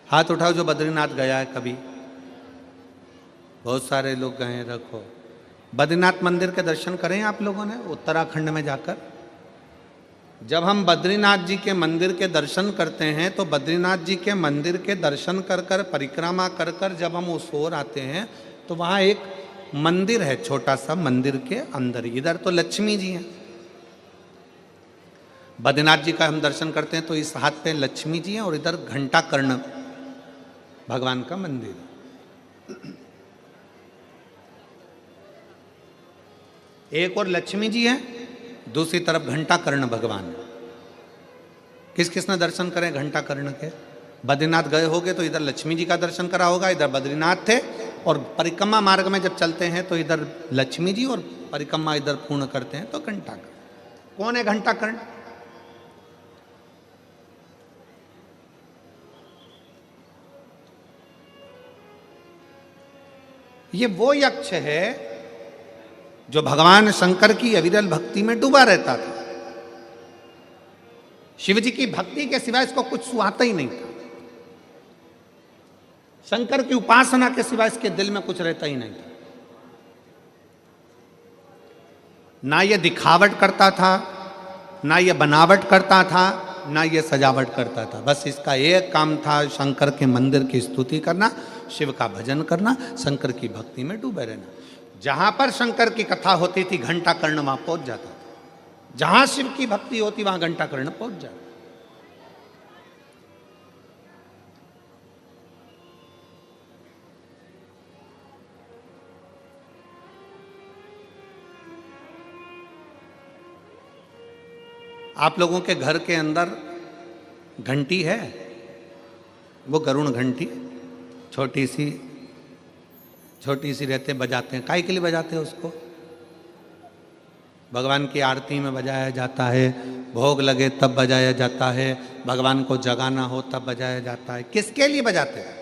हाथ उठाओ जो बद्रीनाथ गया है कभी। बहुत सारे लोग गए हैं, रखो। बद्रीनाथ मंदिर के दर्शन करें आप लोगों ने उत्तराखंड में जाकर? जब हम बद्रीनाथ जी के मंदिर के दर्शन करते हैं तो बद्रीनाथ जी के मंदिर के दर्शन कर कर, परिक्रमा कर कर जब हम उस ओर आते हैं तो वहाँ एक मंदिर है, छोटा सा, मंदिर के अंदर। इधर तो लक्ष्मी जी हैं, बद्रीनाथ जी का हम दर्शन करते हैं तो इस हाथ पे लक्ष्मी जी हैं और इधर घंटा कर्ण भगवान का मंदिर है। एक और लक्ष्मी जी है, दूसरी तरफ घंटा कर्ण भगवान। किस किस ने दर्शन करें घंटा कर्ण के? बद्रीनाथ गए होगे तो इधर लक्ष्मी जी का दर्शन करा होगा, इधर बद्रीनाथ थे, और परिक्रमा मार्ग में जब चलते हैं तो इधर लक्ष्मी जी और परिक्रमा इधर पूर्ण करते हैं तो घंटा कर्ण। कौन है घंटा कर्ण? ये वो यक्ष है जो भगवान शंकर की अविरल भक्ति में डूबा रहता था। शिव जी की भक्ति के सिवाय इसको कुछ सुहाता ही नहीं था। शंकर की उपासना के सिवाय इसके दिल में कुछ रहता ही नहीं था। ना ये दिखावट करता था, ना ये बनावट करता था, ना ये सजावट करता था। बस इसका एक काम था, शंकर के मंदिर की स्तुति करना, शिव का भजन करना, शंकर की भक्ति में डूबे रहना। जहां पर शंकर की कथा होती थी घंटा कर्ण वहां पहुंच जाता था। जहां शिव की भक्ति होती वहां घंटा कर्ण पहुंच जाता। आप लोगों के घर के अंदर घंटी है, वो गरुण घंटी, छोटी सी रहते, बजाते हैं। काहे के लिए बजाते हैं उसको? भगवान की आरती में बजाया जाता है, भोग लगे तब बजाया जाता है, भगवान को जगाना हो तब बजाया जाता है। किसके लिए बजाते हैं?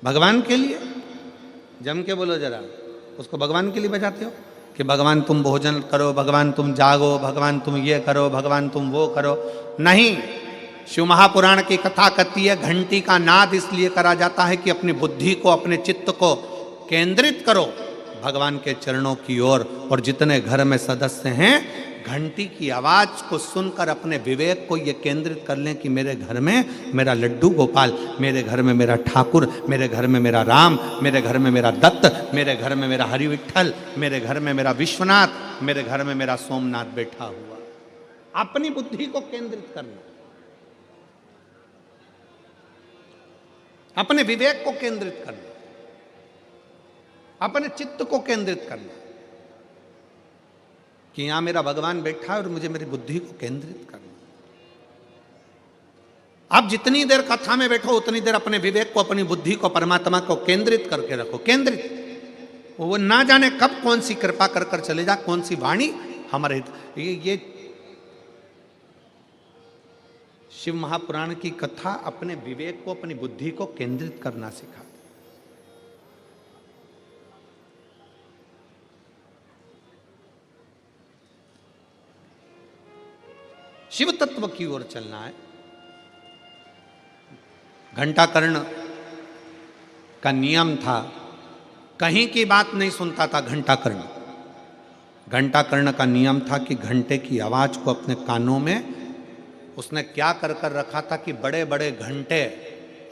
भगवान के लिए। जम के बोलो जरा, उसको भगवान के लिए बजाते हो कि भगवान तुम भोजन करो, भगवान तुम जागो, भगवान तुम ये करो, भगवान तुम वो करो? नहीं। शिव महापुराण की कथा कहती है घंटी का नाद इसलिए करा जाता है कि अपनी बुद्धि को, अपने चित्त को केंद्रित करो भगवान के चरणों की ओर। और जितने घर में सदस्य हैं घंटी की आवाज को सुनकर अपने विवेक को ये केंद्रित कर लें कि मेरे घर में मेरा लड्डू गोपाल, मेरे घर में मेरा ठाकुर, मेरे घर में मेरा राम, मेरे घर में मेरा दत्त, मेरे घर में मेरा हरि विठल, मेरे घर में मेरा विश्वनाथ, मेरे घर में मेरा सोमनाथ बैठा हुआ। अपनी बुद्धि को केंद्रित करना, अपने विवेक को केंद्रित करना, अपने चित्त को केंद्रित करना कि यहां मेरा भगवान बैठा है और मुझे मेरी बुद्धि को केंद्रित करना। आप जितनी देर कथा में बैठो उतनी देर अपने विवेक को, अपनी बुद्धि को, परमात्मा को केंद्रित करके रखो। केंद्रित, वो ना जाने कब कौन सी कृपा कर कर चले जा, कौन सी वाणी हमारे ये शिव महापुराण की कथा अपने विवेक को, अपनी बुद्धि को केंद्रित करना सिखाती। शिव तत्व की ओर चलना है। घंटा कर्ण का नियम था, कहीं की बात नहीं सुनता था घंटा कर्ण। घंटा कर्ण का नियम था कि घंटे की आवाज को अपने कानों में, उसने क्या कर कर रखा था कि बड़े बड़े घंटे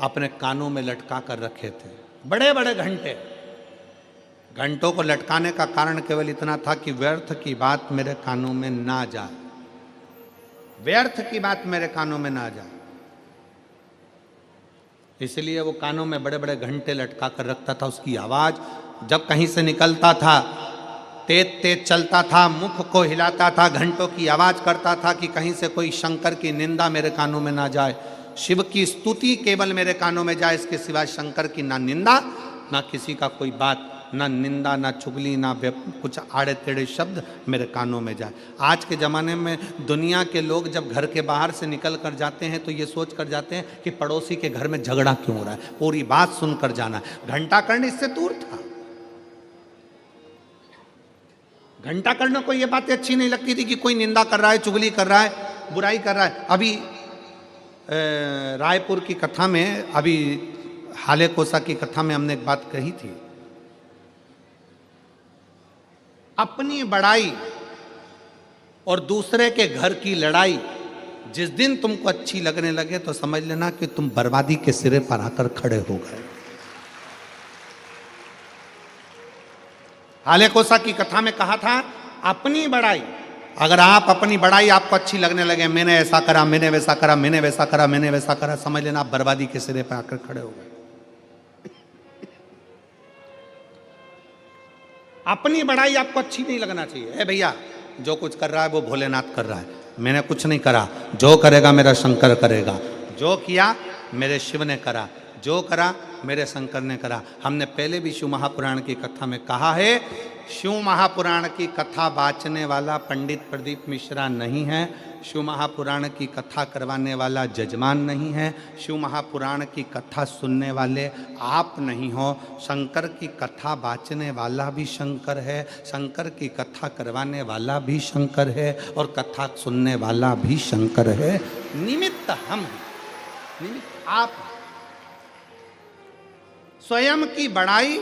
अपने कानों में लटका कर रखे थे। बड़े बड़े घंटे, घंटों को लटकाने का कारण केवल इतना था कि व्यर्थ की बात मेरे कानों में ना जाए, व्यर्थ की बात मेरे कानों में ना जाए। इसलिए वो कानों में बड़े बड़े घंटे लटका कर रखता था। उसकी आवाज जब कहीं से निकलता था तेज तेज चलता था, मुख को हिलाता था, घंटों की आवाज करता था कि कहीं से कोई शंकर की निंदा मेरे कानों में ना जाए, शिव की स्तुति केवल मेरे कानों में जाए, इसके सिवा शंकर की ना निंदा ना किसी का कोई बात, ना निंदा ना चुगली ना कुछ आड़े टेढ़े शब्द मेरे कानों में जाए। आज के ज़माने में दुनिया के लोग जब घर के बाहर से निकल कर जाते हैं तो ये सोच कर जाते हैं कि पड़ोसी के घर में झगड़ा क्यों हो रहा है, पूरी बात सुनकर जाना है। घंटा कर्ण इससे दूर था। घंटा कर्ण को ये बातें अच्छी नहीं लगती थी कि कोई निंदा कर रहा है, चुगली कर रहा है, बुराई कर रहा है। अभी रायपुर की कथा में, अभी हाले कोसा की कथा में हमने एक बात कही थी, अपनी बड़ाई और दूसरे के घर की लड़ाई जिस दिन तुमको अच्छी लगने लगे तो समझ लेना कि तुम बर्बादी के सिरे पर आकर खड़े हो गए। हाले कोसा की कथा में कहा था, अपनी बड़ाई, अगर आप अपनी बड़ाई आपको अच्छी लगने लगे, मैंने ऐसा करा, मैंने वैसा करा, मैंने वैसा करा, मैंने वैसा करा, समझ लेना आप बर्बादी के सिरे पर आकर खड़े हो गए। अपनी बड़ाई आपको अच्छी नहीं लगना चाहिए। ए भैया, जो कुछ कर रहा है वो भोलेनाथ कर रहा है, मैंने कुछ नहीं करा, जो करेगा मेरा शंकर करेगा, जो किया मेरे शिव ने करा, जो करा मेरे शंकर ने करा। हमने पहले भी शिव महापुराण की कथा में कहा है, शिव महापुराण की कथा बाँचने वाला पंडित प्रदीप मिश्रा नहीं है, शिव महापुराण की कथा करवाने वाला जजमान नहीं है, शिव महापुराण की कथा सुनने वाले आप नहीं हो। शंकर की कथा बाँचने वाला भी शंकर है, शंकर की कथा करवाने वाला भी शंकर है, और कथा सुनने वाला भी शंकर है। निमित्त हम हैं, निमित्त आप। स्वयं की बड़ाई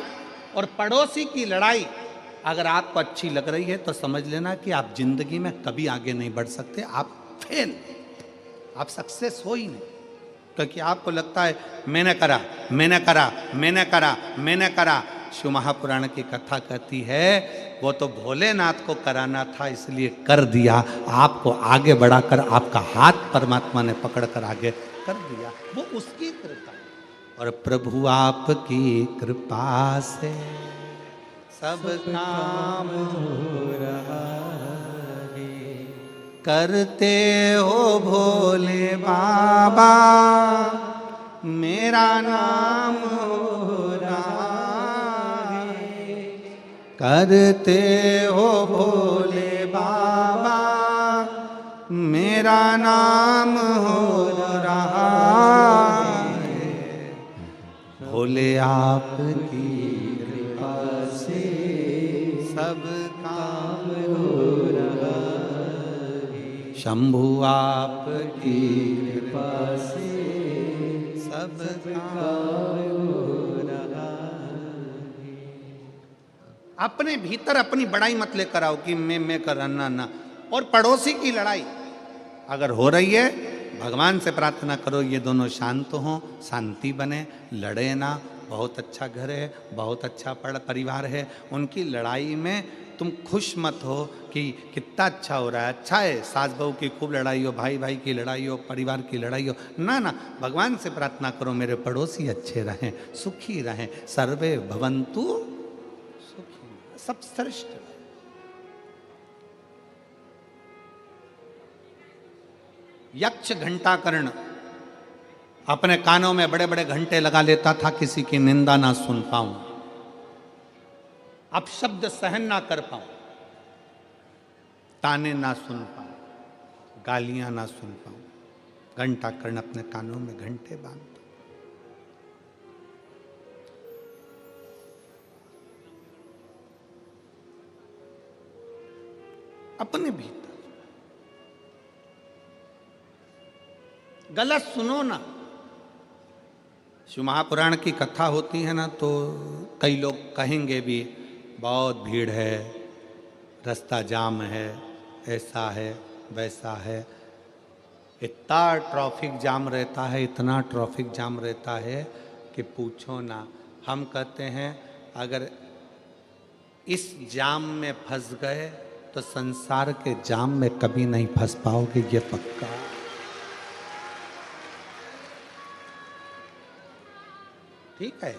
और पड़ोसी की लड़ाई अगर आपको अच्छी लग रही है तो समझ लेना कि आप जिंदगी में कभी आगे नहीं बढ़ सकते, आप फेल, आप सक्सेस हो ही नहीं। क्योंकि आपको लगता है मैंने करा, मैंने करा, मैंने करा, मैंने करा। शिव महापुराण की कथा कहती है वो तो भोलेनाथ को कराना था इसलिए कर दिया, आपको आगे बढ़ाकर आपका हाथ परमात्मा ने पकड़कर आगे कर दिया, वो उसकी कृपा। और प्रभु आपकी कृपा से सब काम हो रहा है, करते हो भोले बाबा मेरा नाम हो रहा है, करते हो भोले बाबा मेरा नाम हो रहा है, भोले आपकी कृपा से सब काम हो रहा है, शंभु आपकी कृपा से सब काम हो रहा है। अपने भीतर अपनी बड़ाई मत लेकर आओ कि मैं करना ना। और पड़ोसी की लड़ाई अगर हो रही है, भगवान से प्रार्थना करो ये दोनों शांत हों, शांति बने, लड़े ना। बहुत अच्छा घर है, बहुत अच्छा परिवार है, उनकी लड़ाई में तुम खुश मत हो कि कितना अच्छा हो रहा है, अच्छा है, सास बहू की खूब लड़ाई हो, भाई भाई की लड़ाई हो, परिवार की लड़ाई हो, ना ना, भगवान से प्रार्थना करो मेरे पड़ोसी अच्छे रहें, सुखी रहें, सर्वे भवन्तु सुखी, सब श्रेष्ठ। यक्ष घंटाकर्ण अपने कानों में बड़े बड़े घंटे लगा लेता था, किसी की निंदा ना सुन पाऊं, अपशब्द सहन ना कर पाऊं, ताने ना सुन पाऊं, गालियां ना सुन पाऊं। घंटाकर्ण अपने कानों में घंटे बांधता, अपने भीतर। गलत सुनो ना। शिव महापुराण की कथा होती है ना तो कई लोग कहेंगे भी बहुत भीड़ है, रास्ता जाम है, ऐसा है वैसा है। इतना ट्रैफिक जाम रहता है, इतना ट्रैफिक जाम रहता है कि पूछो ना। हम कहते हैं अगर इस जाम में फंस गए तो संसार के जाम में कभी नहीं फंस पाओगे, ये पक्का। ठीक है।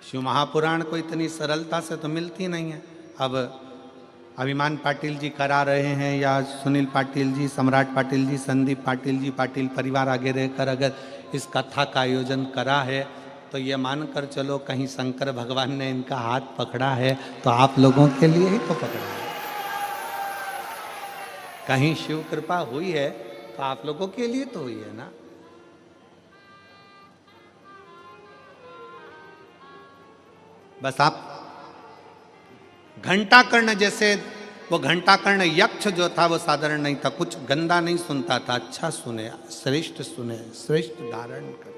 शिव महापुराण को इतनी सरलता से तो मिलती नहीं है। अब अभिमान पाटिल जी करा रहे हैं या सुनील पाटिल जी, सम्राट पाटिल जी, संदीप पाटिल जी, पाटिल परिवार आगे रहकर अगर इस कथा का आयोजन करा है तो ये मानकर चलो कहीं शंकर भगवान ने इनका हाथ पकड़ा है तो आप लोगों के लिए ही तो पकड़ा है। कहीं शिव कृपा हुई है तो आप लोगों के लिए तो हुई है ना। बस आप घंटा कर्ण जैसे, वो घंटा कर्ण यक्ष जो था वो साधारण नहीं था, कुछ गंदा नहीं सुनता था, अच्छा सुने, श्रेष्ठ सुने, श्रेष्ठ धारण कर।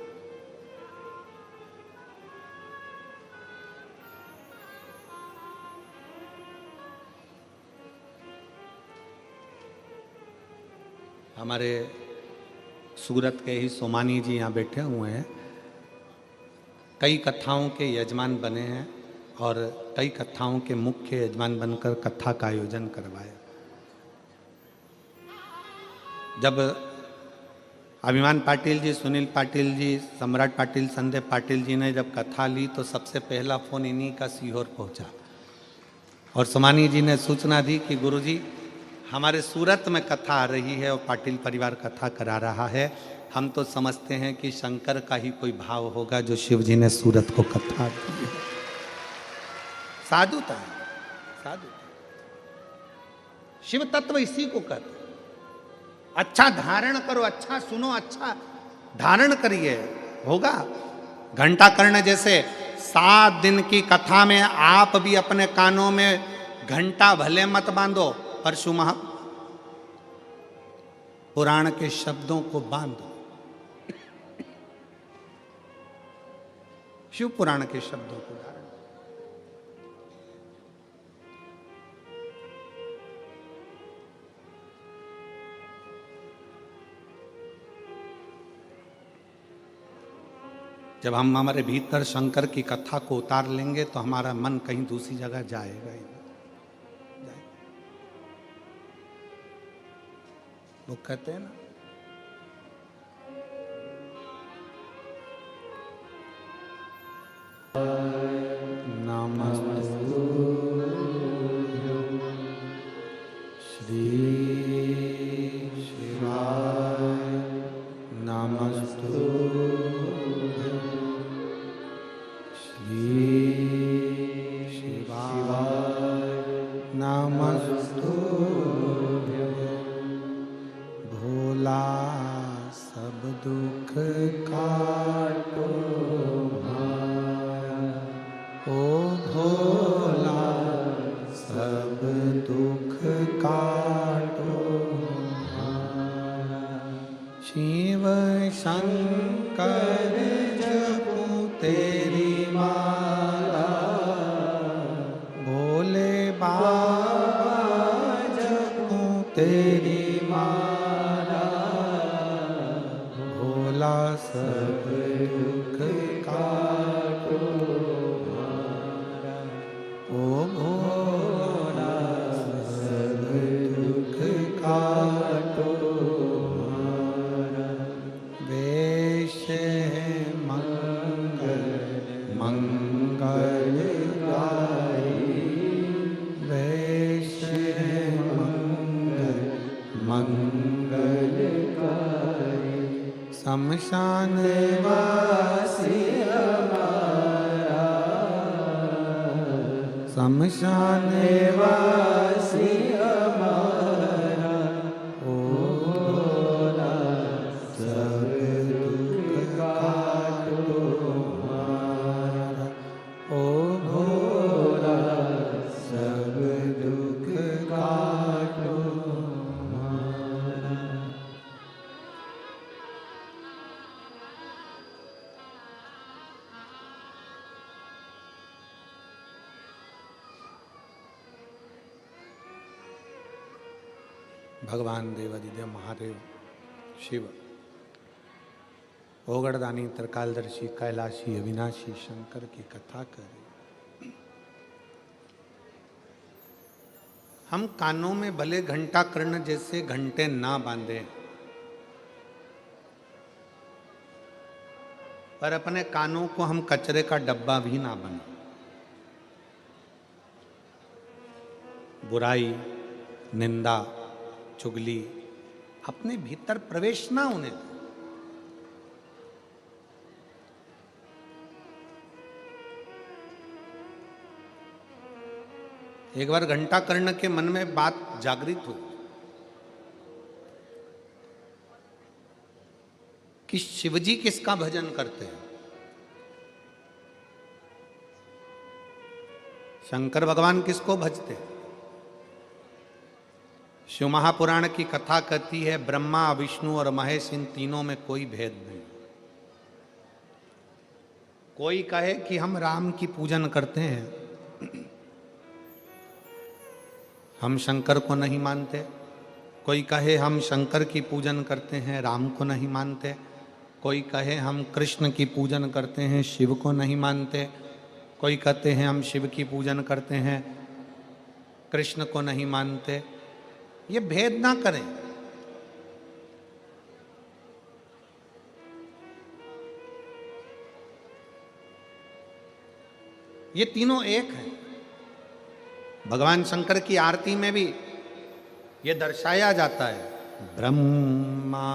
हमारे सूरत के ही सोमानी जी यहाँ बैठे हुए हैं, कई कथाओं के यजमान बने हैं और कई कथाओं के मुख्य यजमान बनकर कथा का आयोजन करवाया। जब अभिमान पाटिल जी, सुनील पाटिल जी, सम्राट पाटिल, संदीप पाटिल जी ने जब कथा ली तो सबसे पहला फोन इन्हीं का सीहोर पहुंचा और सोमानी जी ने सूचना दी कि गुरुजी हमारे सूरत में कथा आ रही है और पाटिल परिवार कथा करा रहा है। हम तो समझते हैं कि शंकर का ही कोई भाव होगा जो शिव जी ने सूरत को कथा दी है। साधुता है, साधुता। शिव तत्व इसी को कहते हैं। अच्छा धारण करो, अच्छा सुनो, अच्छा धारण करिए, होगा। घंटा कर्ण जैसे 7 दिन की कथा में आप भी अपने कानों में घंटा भले मत बांधो पर शिव पुराण के शब्दों को बांधो। शिव पुराण के शब्दों को धारण। जब हम हमारे भीतर शंकर की कथा को उतार लेंगे तो हमारा मन कहीं दूसरी जगह जाएगा ही। वो कहते हैं ना, नमस्तु श्री शिवाय, नमस्तु श्री शिवाय, नमस्तु भोला सब दुख काटो माया, ओ भोला सब दुख काटो माया। शिव शंकर जपो तेरी माला, भोले बाबा जपो तेरी माला, भोला सब दुख काटो मारा, ओ भोला सब दुख काटो मारा। वेश है मंगल मंगलकारी, वेश है मंगल मंगलकारी, शमशान वासी हमारा, शमशान वासी हमारा, ओ भोला सब दुख काटो हमारा, ओ भोला सब दुख काटो हमारा। भगवान देवादिदेव महादेव शिव ओगड़दानी त्रिकालदर्शी कैलाशी अविनाशी शंकर की कथा करें। हम कानों में भले घंटा कर्ण जैसे घंटे ना बांधे, पर अपने कानों को हम कचरे का डब्बा भी ना बने। बुराई, निंदा, चुगली अपने भीतर प्रवेश ना होने दें। एक बार घंटा कर्ण के मन में बात जागृत हुई कि शिवजी किसका भजन करते हैं। शंकर भगवान किसको भजते हैं? शिव महापुराण की कथा कहती है ब्रह्मा, विष्णु और महेश इन तीनों में कोई भेद नहीं। कोई कहे कि हम राम की पूजन करते हैं, हम शंकर को नहीं मानते। कोई कहे हम शंकर की पूजन करते हैं, राम को नहीं मानते। कोई कहे हम कृष्ण की पूजन करते हैं, शिव को नहीं मानते। कोई कहते हैं हम शिव की पूजन करते हैं, कृष्ण को नहीं मानते। ये भेद ना करें। ये तीनों एक हैं। भगवान शंकर की आरती में भी ये दर्शाया जाता है, ब्रह्मा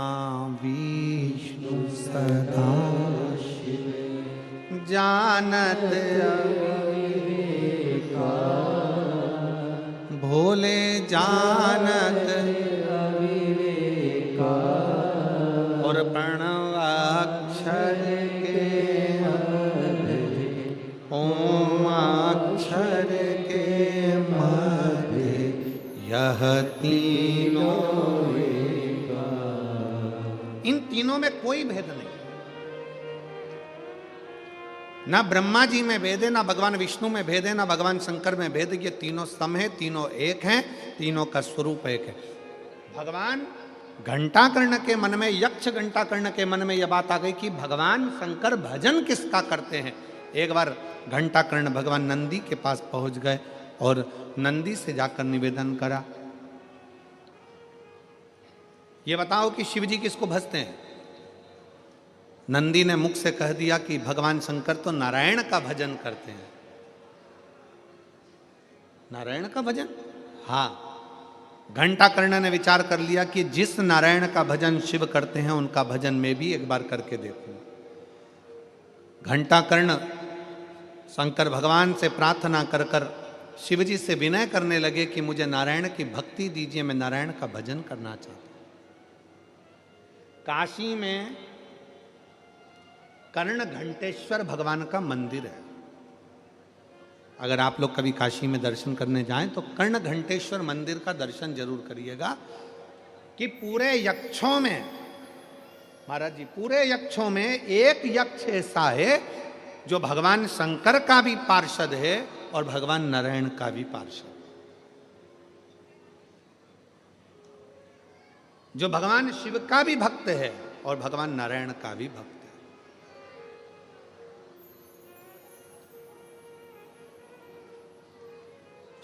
विष्णु सदा शिव जानत भोले जानत और प्रणवाक्षर के ओम अक्षर के मध्य यह तीनों। इन तीनों में कोई भेद नहीं। ना ब्रह्मा जी में भेद है, ना भगवान विष्णु में भेद है, ना भगवान शंकर में भेद है। ये तीनों सम है, तीनों एक हैं, तीनों का स्वरूप एक है। भगवान घंटाकर्ण के मन में, यक्ष घंटाकर्ण के मन में यह बात आ गई कि भगवान शंकर भजन किसका करते हैं। एक बार घंटाकर्ण भगवान नंदी के पास पहुंच गए और नंदी से जाकर निवेदन करा, ये बताओ कि शिवजी किसको भजते हैं। नंदी ने मुख से कह दिया कि भगवान शंकर तो नारायण का भजन करते हैं। नारायण का भजन? हाँ। घंटाकर्ण ने विचार कर लिया कि जिस नारायण का भजन शिव करते हैं उनका भजन मैं भी एक बार करके देखूं। घंटाकर्ण शंकर भगवान से प्रार्थना कर कर शिवजी से विनय करने लगे कि मुझे नारायण की भक्ति दीजिए, मैं नारायण का भजन करना चाहता हूं। काशी में कर्ण घंटेश्वर भगवान का मंदिर है। अगर आप लोग कभी काशी में दर्शन करने जाएं तो कर्ण घंटेश्वर मंदिर का दर्शन जरूर करिएगा कि पूरे यक्षों में, महाराज जी, पूरे यक्षों में एक यक्ष ऐसा है जो भगवान शंकर का भी पार्षद है और भगवान नारायण का भी पार्षद, जो भगवान शिव का भी भक्त है और भगवान नारायण का भी भक्त है।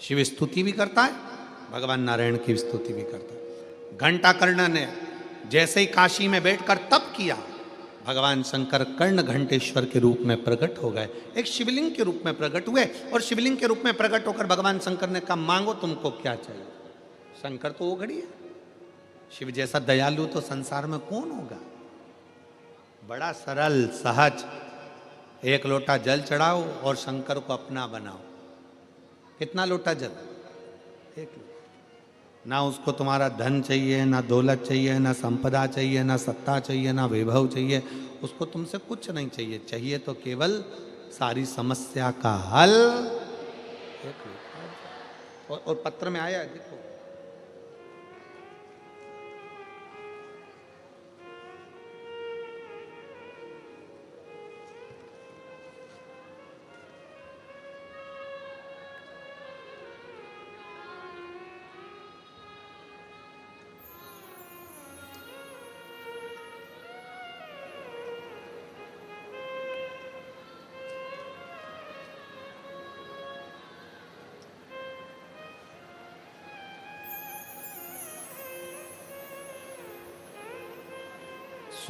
शिव स्तुति भी करता है, भगवान नारायण की स्तुति भी करता है। घंटाकर्ण ने जैसे ही काशी में बैठकर तप किया, भगवान शंकर कर्ण घंटेश्वर के रूप में प्रकट हो गए, एक शिवलिंग के रूप में प्रकट हुए। और शिवलिंग के रूप में प्रकट होकर भगवान शंकर ने कहा, मांगो तुमको क्या चाहिए। शंकर तो वो घड़ी है, शिव जैसा दयालु तो संसार में कौन होगा। बड़ा सरल सहज, एक लोटा जल चढ़ाओ और शंकर को अपना बनाओ। कितना लोटा जल? एक लोटा। ना उसको तुम्हारा धन चाहिए, ना दौलत चाहिए, ना संपदा चाहिए, ना सत्ता चाहिए, ना वैभव चाहिए। उसको तुमसे कुछ नहीं चाहिए, चाहिए तो केवल सारी समस्या का हल। एक लोटा। और पत्र में आया, देखो,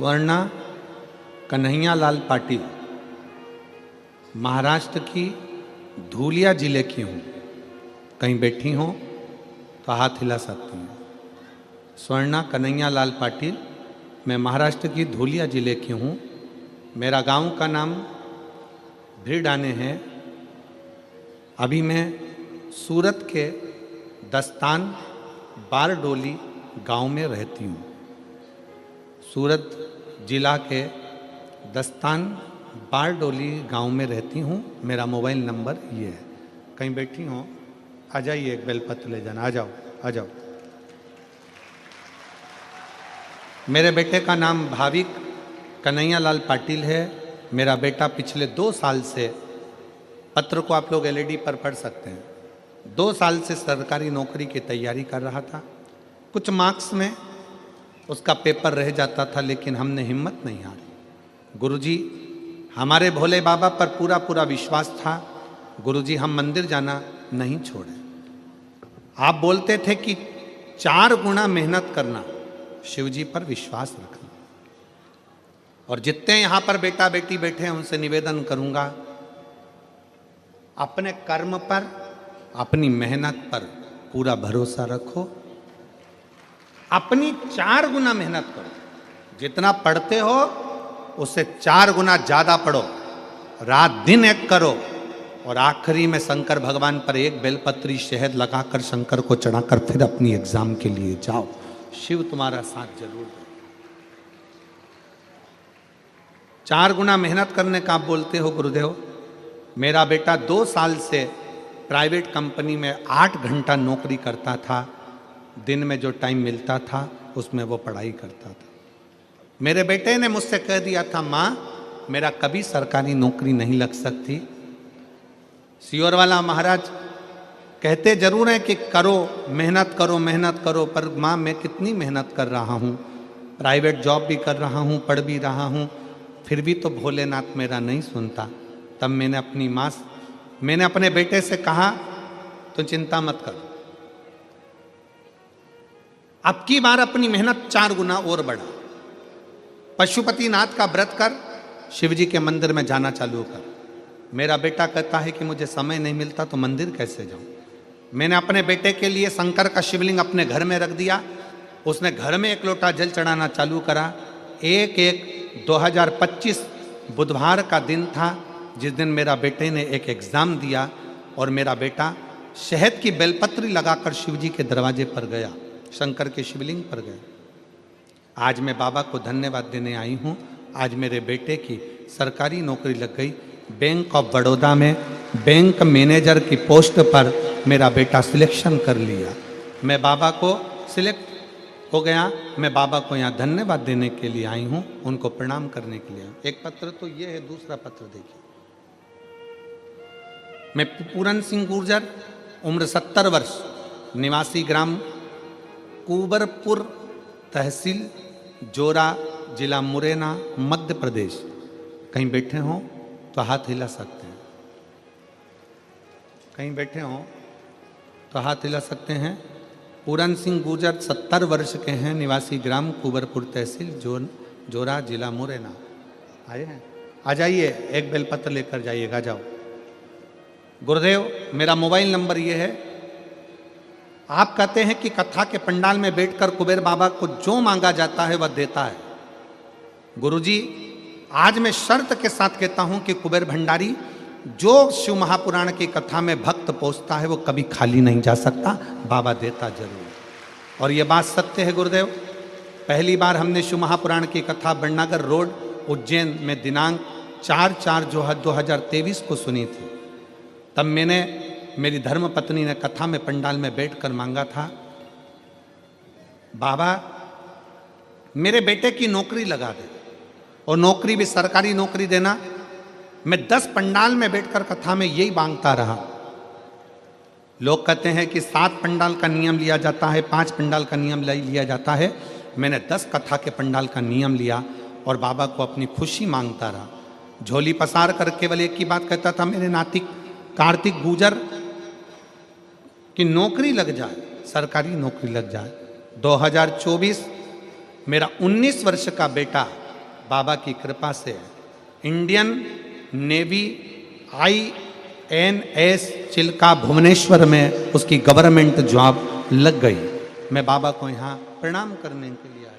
स्वर्णा कन्हैया लाल पाटिल महाराष्ट्र की धूलिया जिले की हूँ। कहीं बैठी हों तो हाथ हिला सकती हैं। स्वर्णा कन्हैया लाल पाटिल, मैं महाराष्ट्र की धूलिया जिले की हूँ। मेरा गांव का नाम भिरडाने है। अभी मैं सूरत के दस्तान बारडोली गांव में रहती हूँ। सूरत जिला के दस्तान बारडोली गांव में रहती हूँ। मेरा मोबाइल नंबर ये है। कहीं बैठी हो आ जाइए, एक बेलपत्र ले जाना। आ जाओ आ जाओ। मेरे बेटे का नाम भाविक कन्हैया लाल पाटिल है। मेरा बेटा पिछले 2 साल से, पत्र को आप लोग एलईडी पर पढ़ सकते हैं, 2 साल से सरकारी नौकरी की तैयारी कर रहा था। कुछ मार्क्स में उसका पेपर रह जाता था, लेकिन हमने हिम्मत नहीं हारी। गुरुजी, हमारे भोले बाबा पर पूरा पूरा विश्वास था। गुरुजी, हम मंदिर जाना नहीं छोड़े। आप बोलते थे कि 4 गुना मेहनत करना, शिव जी पर विश्वास रखना। और जितने यहां पर बेटा बेटी बैठे हैं उनसे निवेदन करूंगा, अपने कर्म पर, अपनी मेहनत पर पूरा भरोसा रखो। अपनी 4 गुना मेहनत करो। जितना पढ़ते हो उससे 4 गुना ज्यादा पढ़ो। रात दिन एक करो। और आखिरी में शंकर भगवान पर एक बेलपत्री शहद लगाकर शंकर को चढ़ाकर फिर अपनी एग्जाम के लिए जाओ। शिव तुम्हारा साथ जरूर दे। 4 गुना मेहनत करने का आप बोलते हो गुरुदेव। मेरा बेटा 2 साल से प्राइवेट कंपनी में 8 घंटा नौकरी करता था। दिन में जो टाइम मिलता था उसमें वो पढ़ाई करता था। मेरे बेटे ने मुझसे कह दिया था, माँ मेरा कभी सरकारी नौकरी नहीं लग सकती। सियोर वाला महाराज कहते जरूर हैं कि करो, मेहनत करो, मेहनत करो, पर माँ मैं कितनी मेहनत कर रहा हूँ, प्राइवेट जॉब भी कर रहा हूँ, पढ़ भी रहा हूँ, फिर भी तो भोलेनाथ मेरा नहीं सुनता। तब मैंने अपने बेटे से कहा, तो चिंता मत कर, अब की बार अपनी मेहनत 4 गुना और बढ़ा। पशुपतिनाथ का व्रत कर, शिवजी के मंदिर में जाना चालू कर। मेरा बेटा कहता है कि मुझे समय नहीं मिलता तो मंदिर कैसे जाऊं। मैंने अपने बेटे के लिए शंकर का शिवलिंग अपने घर में रख दिया। उसने घर में 1 लोटा जल चढ़ाना चालू करा। 1/1/2025 बुधवार का दिन था, जिस दिन मेरा बेटे ने एक एग्ज़ाम दिया और मेरा बेटा शहद की बेलपत्री लगाकर शिवजी के दरवाजे पर गया, शंकर के शिवलिंग पर गया। आज मैं बाबा को धन्यवाद देने आई हूँ। आज मेरे बेटे की सरकारी नौकरी लग गई। बैंक ऑफ बड़ौदा में बैंक मैनेजर की पोस्ट पर मेरा बेटा सिलेक्शन कर लिया। मैं बाबा को सिलेक्ट हो गया। मैं बाबा को यहाँ धन्यवाद देने के लिए आई हूँ, उनको प्रणाम करने के लिए। एक पत्र तो ये है, दूसरा पत्र देखिए। मैं पूरन सिंह गुर्जर, उम्र 70 वर्ष, निवासी ग्राम कुबरपुर, तहसील जोरा, जिला मुरैना, मध्य प्रदेश। कहीं बैठे हों तो हाथ हिला सकते हैं। कहीं बैठे हों तो हाथ हिला सकते हैं। पूरन सिंह गुर्जर 70 वर्ष के हैं, निवासी ग्राम कुबरपुर, तहसील जोरा, जिला मुरैना। आए हैं? आ जाइए, एक बेलपत्र लेकर जाइएगा। जाओ। गुरुदेव, मेरा मोबाइल नंबर ये है। आप कहते हैं कि कथा के पंडाल में बैठकर कुबेर बाबा को जो मांगा जाता है वह देता है। गुरुजी, आज मैं शर्त के साथ कहता हूं कि कुबेर भंडारी, जो शिव महापुराण की कथा में भक्त पहुंचता है वो कभी खाली नहीं जा सकता, बाबा देता जरूर। और ये बात सत्य है गुरुदेव। पहली बार हमने शिव महापुराण की कथा बड़नागर रोड, उज्जैन में दिनांक 4/4/2023 को सुनी थी। तब मेरी धर्म पत्नी ने कथा में पंडाल में बैठकर मांगा था, बाबा मेरे बेटे की नौकरी लगा दे, और नौकरी भी सरकारी नौकरी देना। मैं 10 पंडाल में बैठकर कथा में यही मांगता रहा। लोग कहते हैं कि 7 पंडाल का नियम लिया जाता है, 5 पंडाल का नियम लिया जाता है। मैंने 10 कथा के पंडाल का नियम लिया और बाबा को अपनी खुशी मांगता रहा। झोली पसार कर केवल एक ही बात कहता था, मेरे नाती कार्तिक गुर्जर की नौकरी लग जाए, सरकारी नौकरी लग जाए। 2024 मेरा 19 वर्ष का बेटा बाबा की कृपा से Indian navy INS Chilka Bhubaneswar में उसकी गवर्नमेंट जॉब लग गई। मैं बाबा को यहाँ प्रणाम करने के लिए आया हूँ।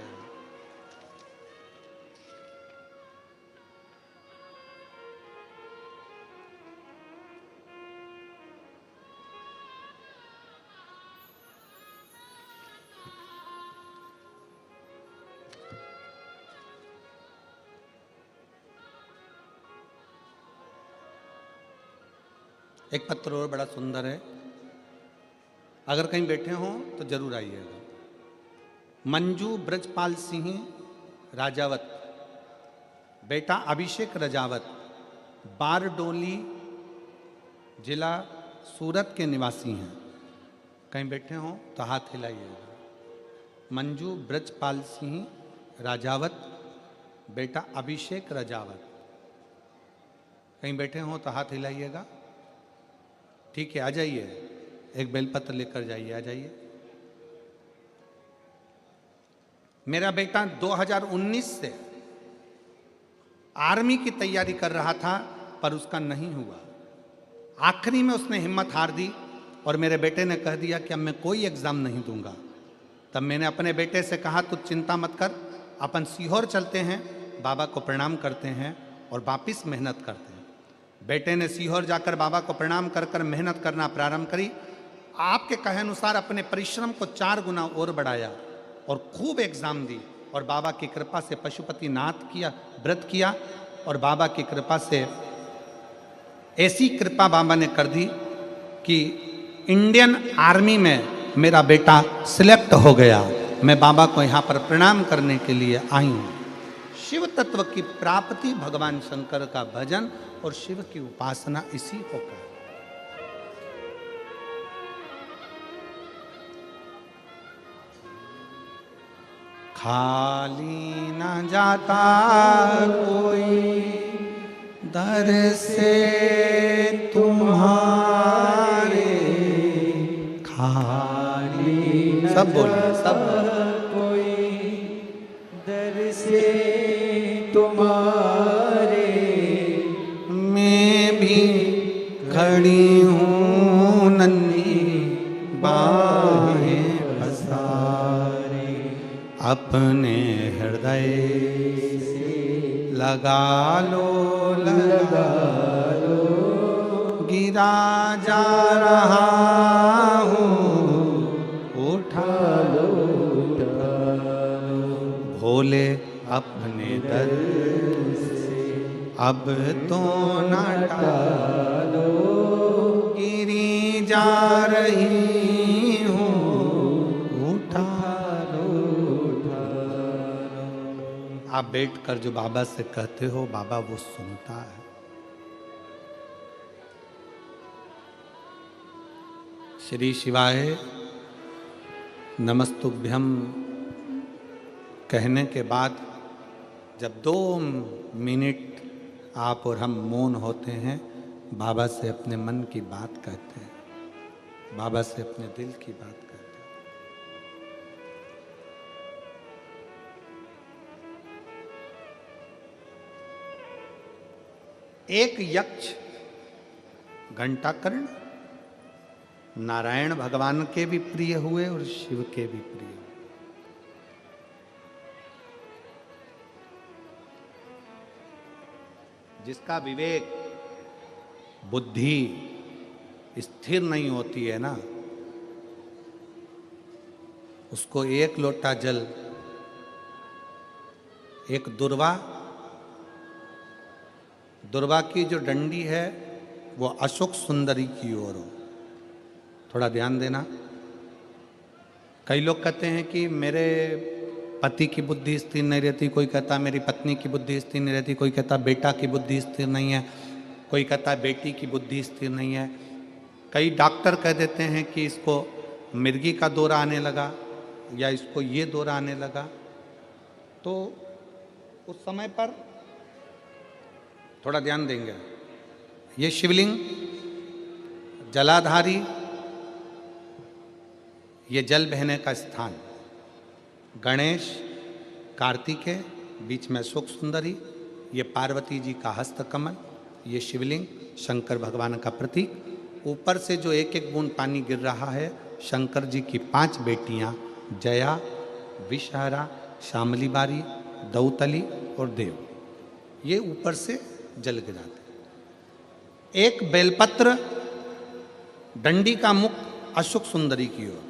एक पत्र और बड़ा सुंदर है, अगर कहीं बैठे हों तो जरूर आइएगा। मंजू ब्रजपाल सिंह राजावत, बेटा अभिषेक राजावत, बारडोली जिला सूरत के निवासी हैं। कहीं बैठे हों तो हाथ हिलाइएगा। मंजू ब्रजपाल सिंह राजावत, बेटा अभिषेक राजावत। कहीं बैठे हों तो हाथ हिलाइएगा। ठीक है, आ जाइए, एक बेलपत्र लेकर जाइए, आ जाइए। मेरा बेटा 2019 से आर्मी की तैयारी कर रहा था, पर उसका नहीं हुआ। आखिरी में उसने हिम्मत हार दी और मेरे बेटे ने कह दिया कि अब मैं कोई एग्जाम नहीं दूंगा। तब मैंने अपने बेटे से कहा, तू चिंता मत कर, अपन सीहोर चलते हैं, बाबा को प्रणाम करते हैं और वापिस मेहनत करते हैं। बेटे ने सीहोर जाकर बाबा को प्रणाम कर कर मेहनत करना प्रारंभ करी। आपके कहे अनुसार अपने परिश्रम को 4 गुना और बढ़ाया और खूब एग्जाम दी और बाबा की कृपा से पशुपतिनाथ किया, व्रत किया और बाबा की कृपा से ऐसी कृपा बाबा ने कर दी कि इंडियन आर्मी में मेरा बेटा सिलेक्ट हो गया। मैं बाबा को यहाँ पर प्रणाम करने के लिए आई हूँ। शिव तत्व की प्राप्ति, भगवान शंकर का भजन और शिव की उपासना, इसी को कर। खाली न जाता कोई दर से तुम्हारे, खाली सब बोलिए, सब कोई दर से तुम्हारे, मैं भी खड़ी हूँ नन्ही बाहें पसारे, अपने हृदय से लगा लो, लगा लो, गिरा जा रहा हूँ, उठा लो, भोले अपने दर से अब तो न टालो, गिरी जा रही हूँ, उठा लो, उठा लो। आप बैठकर जो बाबा से कहते हो, बाबा वो सुनता है। श्री शिवाय नमस्तुभ्यम कहने के बाद जब 2 मिनट आप और हम मौन होते हैं, बाबा से अपने मन की बात कहते हैं, बाबा से अपने दिल की बात कहते हैं। एक यक्ष घंटाकर्ण नारायण भगवान के भी प्रिय हुए और शिव के भी प्रिय हुए। जिसका विवेक, बुद्धि स्थिर नहीं होती है ना, उसको एक लोटा जल, एक दुर्वा की जो डंडी है वो अशोक सुंदरी की ओर हो। थोड़ा ध्यान देना। कई लोग कहते हैं कि मेरे पति की बुद्धि स्थिर नहीं रहती, कोई कहता मेरी पत्नी की बुद्धि स्थिर नहीं रहती, कोई कहता बेटा की बुद्धि स्थिर नहीं है, कोई कहता बेटी की बुद्धि स्थिर नहीं है। कई डॉक्टर कह देते हैं कि इसको मिर्गी का दौरा आने लगा या इसको ये दौरा आने लगा। तो उस समय पर थोड़ा ध्यान देंगे। ये शिवलिंग, जलाधारी, ये जल बहने का स्थान, गणेश, कार्तिकेय, बीच में अशोक सुंदरी, ये पार्वती जी का हस्त कमल, ये शिवलिंग शंकर भगवान का प्रतीक। ऊपर से जो एक एक बूंद पानी गिर रहा है, शंकर जी की 5 बेटियां जया, विषहरा, शामली बारी, दौतली और देव, ये ऊपर से जल गिराते। एक बेलपत्र डंडी का मुख अशोक सुंदरी की ओर,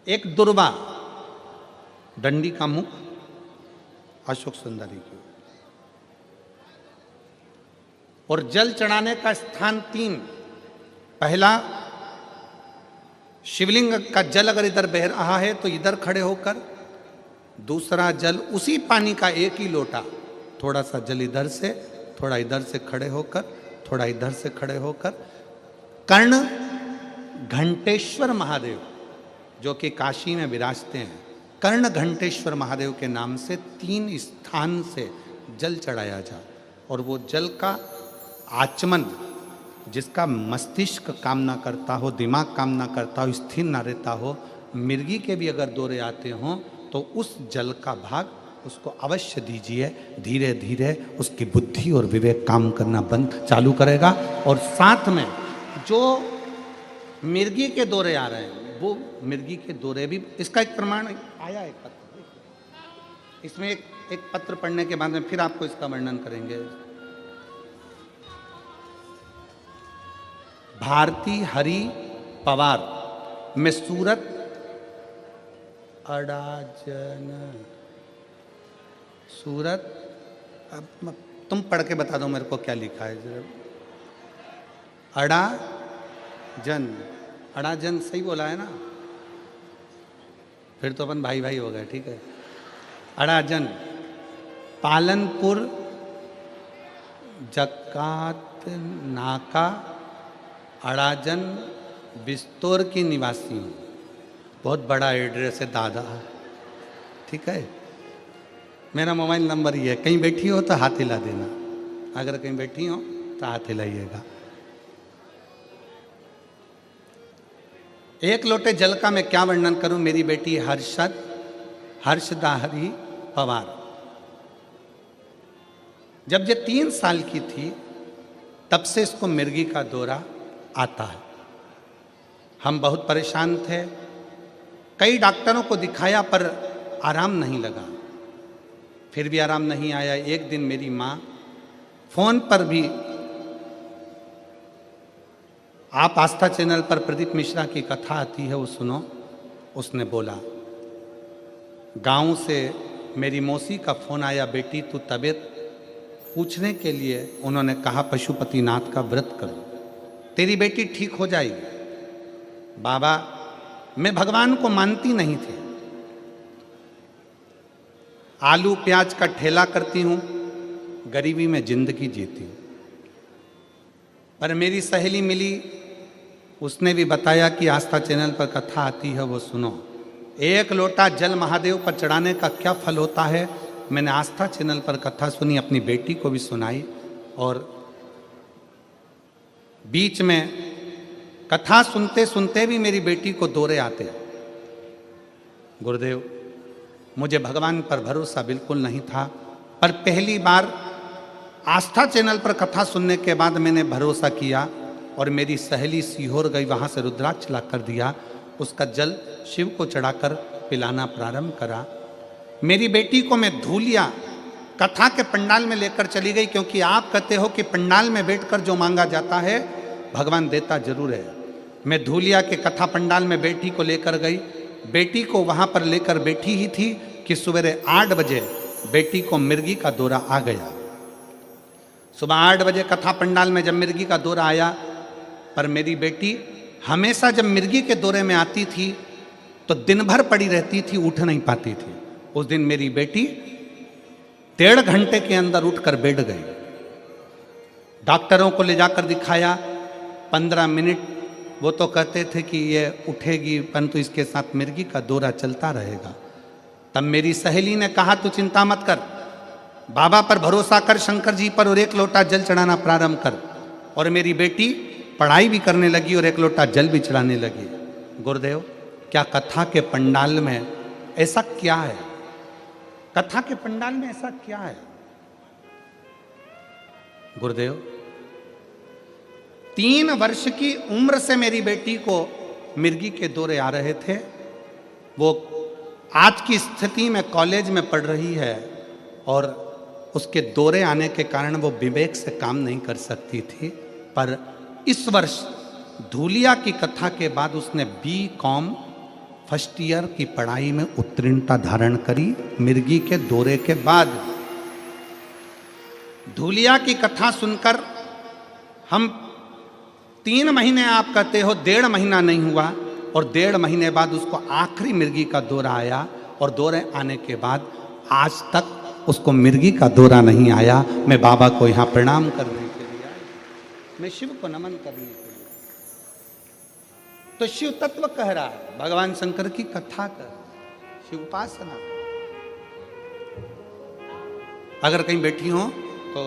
एक दुर्वा डंडी का मुख अशोक सुंदरी की ओर, और जल चढ़ाने का स्थान 3। पहला, शिवलिंग का जल अगर इधर बह रहा है तो इधर खड़े होकर, दूसरा जल उसी पानी का एक ही लोटा, थोड़ा सा जल इधर से, थोड़ा इधर से खड़े होकर, थोड़ा इधर से खड़े होकर, कर्ण घंटेश्वर महादेव जो कि काशी में विराजते हैं, कर्ण घंटेश्वर महादेव के नाम से 3 स्थान से जल चढ़ाया जाए। और वो जल का आचमन, जिसका मस्तिष्क कामना करता हो, दिमाग कामना करता हो, स्थिर न रहता हो, मिर्गी के भी अगर दौरे आते हों तो उस जल का भाग उसको अवश्य दीजिए। धीरे धीरे उसकी बुद्धि और विवेक काम करना बंद चालू करेगा। और साथ में जो मिर्गी के दौरे आ रहे हैं, वो मिर्गी के दौरे भी, इसका एक प्रमाण आया, एक पत्र, इसमें एक पत्र पढ़ने के बाद में फिर आपको इसका वर्णन करेंगे। भारती हरि पवार में सूरत अड़ाजन, सूरत, अब तुम पढ़ के बता दो मेरे को क्या लिखा है जरा। अड़ाजन, अड़ाजन सही बोला है ना? फिर तो अपन भाई भाई हो गए, ठीक है। अड़ाजन, पालनपुर जकात नाका अड़ाजन बिस्तौर की निवासी हूँ। बहुत बड़ा एड्रेस है दादा, ठीक है। मेरा मोबाइल नंबर ये है, कहीं बैठी हो तो हाथ हिला देना, अगर कहीं बैठी हो तो हाथ हिलाइएगा। एक लोटे जल का मैं क्या वर्णन करूं। मेरी बेटी हर्षदाहरी पवार, जब ये 3 साल की थी तब से इसको मिर्गी का दौरा आता है। हम बहुत परेशान थे, कई डॉक्टरों को दिखाया पर आराम नहीं लगा, फिर भी आराम नहीं आया। एक दिन मेरी माँ फोन पर भी, आप आस्था चैनल पर प्रदीप मिश्रा की कथा आती है वो सुनो, उसने बोला, गांव से मेरी मौसी का फोन आया, बेटी तू तबीयत पूछने के लिए। उन्होंने कहा पशुपतिनाथ का व्रत करो, तेरी बेटी ठीक हो जाएगी। बाबा, मैं भगवान को मानती नहीं थी, आलू प्याज का ठेला करती हूँ, गरीबी में जिंदगी जीती हूँ। पर मेरी सहेली मिली, उसने भी बताया कि आस्था चैनल पर कथा आती है वो सुनो। 1 लोटा जल महादेव पर चढ़ाने का क्या फल होता है। मैंने आस्था चैनल पर कथा सुनी, अपनी बेटी को भी सुनाई, और बीच में कथा सुनते सुनते भी मेरी बेटी को दौरे आते। गुरुदेव, मुझे भगवान पर भरोसा बिल्कुल नहीं था, पर पहली बार आस्था चैनल पर कथा सुनने के बाद मैंने भरोसा किया और मेरी सहेली सीहोर गई, वहाँ से रुद्राक्ष ला कर दिया, उसका जल शिव को चढ़ाकर पिलाना प्रारंभ करा। मेरी बेटी को मैं धूलिया कथा के पंडाल में लेकर चली गई, क्योंकि आप कहते हो कि पंडाल में बैठकर जो मांगा जाता है भगवान देता जरूर है। मैं धूलिया के कथा पंडाल में बेटी को लेकर गई, बेटी को वहाँ पर लेकर बैठी ही थी कि सवेरे 8 बजे बेटी को मिर्गी का दौरा आ गया। सुबह 8 बजे कथा पंडाल में जब मिर्गी का दौरा आया, पर मेरी बेटी हमेशा जब मिर्गी के दौरे में आती थी तो दिन भर पड़ी रहती थी, उठ नहीं पाती थी। उस दिन मेरी बेटी 1.5 घंटे के अंदर उठकर बैठ गई। डॉक्टरों को ले जाकर दिखाया, 15 मिनट वो तो कहते थे कि ये उठेगी, परंतु इसके साथ मिर्गी का दौरा चलता रहेगा। तब मेरी सहेली ने कहा, तू चिंता मत कर, बाबा पर भरोसा कर, शंकर जी पर, और 1 लोटा जल चढ़ाना प्रारंभ कर। और मेरी बेटी पढ़ाई भी करने लगी और 1 लोटा जल भी चढ़ाने लगी। गुरुदेव, क्या कथा के पंडाल में ऐसा क्या है कथा के पंडाल में ऐसा क्या है? गुरुदेव, 3 वर्ष की उम्र से मेरी बेटी को मिर्गी के दौरे आ रहे थे। वो आज की स्थिति में कॉलेज में पढ़ रही है और उसके दौरे आने के कारण वो विवेक से काम नहीं कर सकती थी। पर इस वर्ष धूलिया की कथा के बाद उसने B.Com फर्स्ट ईयर की पढ़ाई में उत्तीर्णता धारण करी। मिर्गी के दौरे के बाद धूलिया की कथा सुनकर हम 3 महीने, आप कहते हो 1.5 महीना नहीं हुआ, और 1.5 महीने बाद उसको आखिरी मिर्गी का दौरा आया, और दौरे आने के बाद आज तक उसको मिर्गी का दौरा नहीं आया। मैं बाबा को यहाँ प्रणाम करने के लिए आया, मैं शिव को नमन करने के लिए। तो शिव तत्व कह रहा है, भगवान शंकर की कथा कर, शिव उपासना। अगर कहीं बैठी हो तो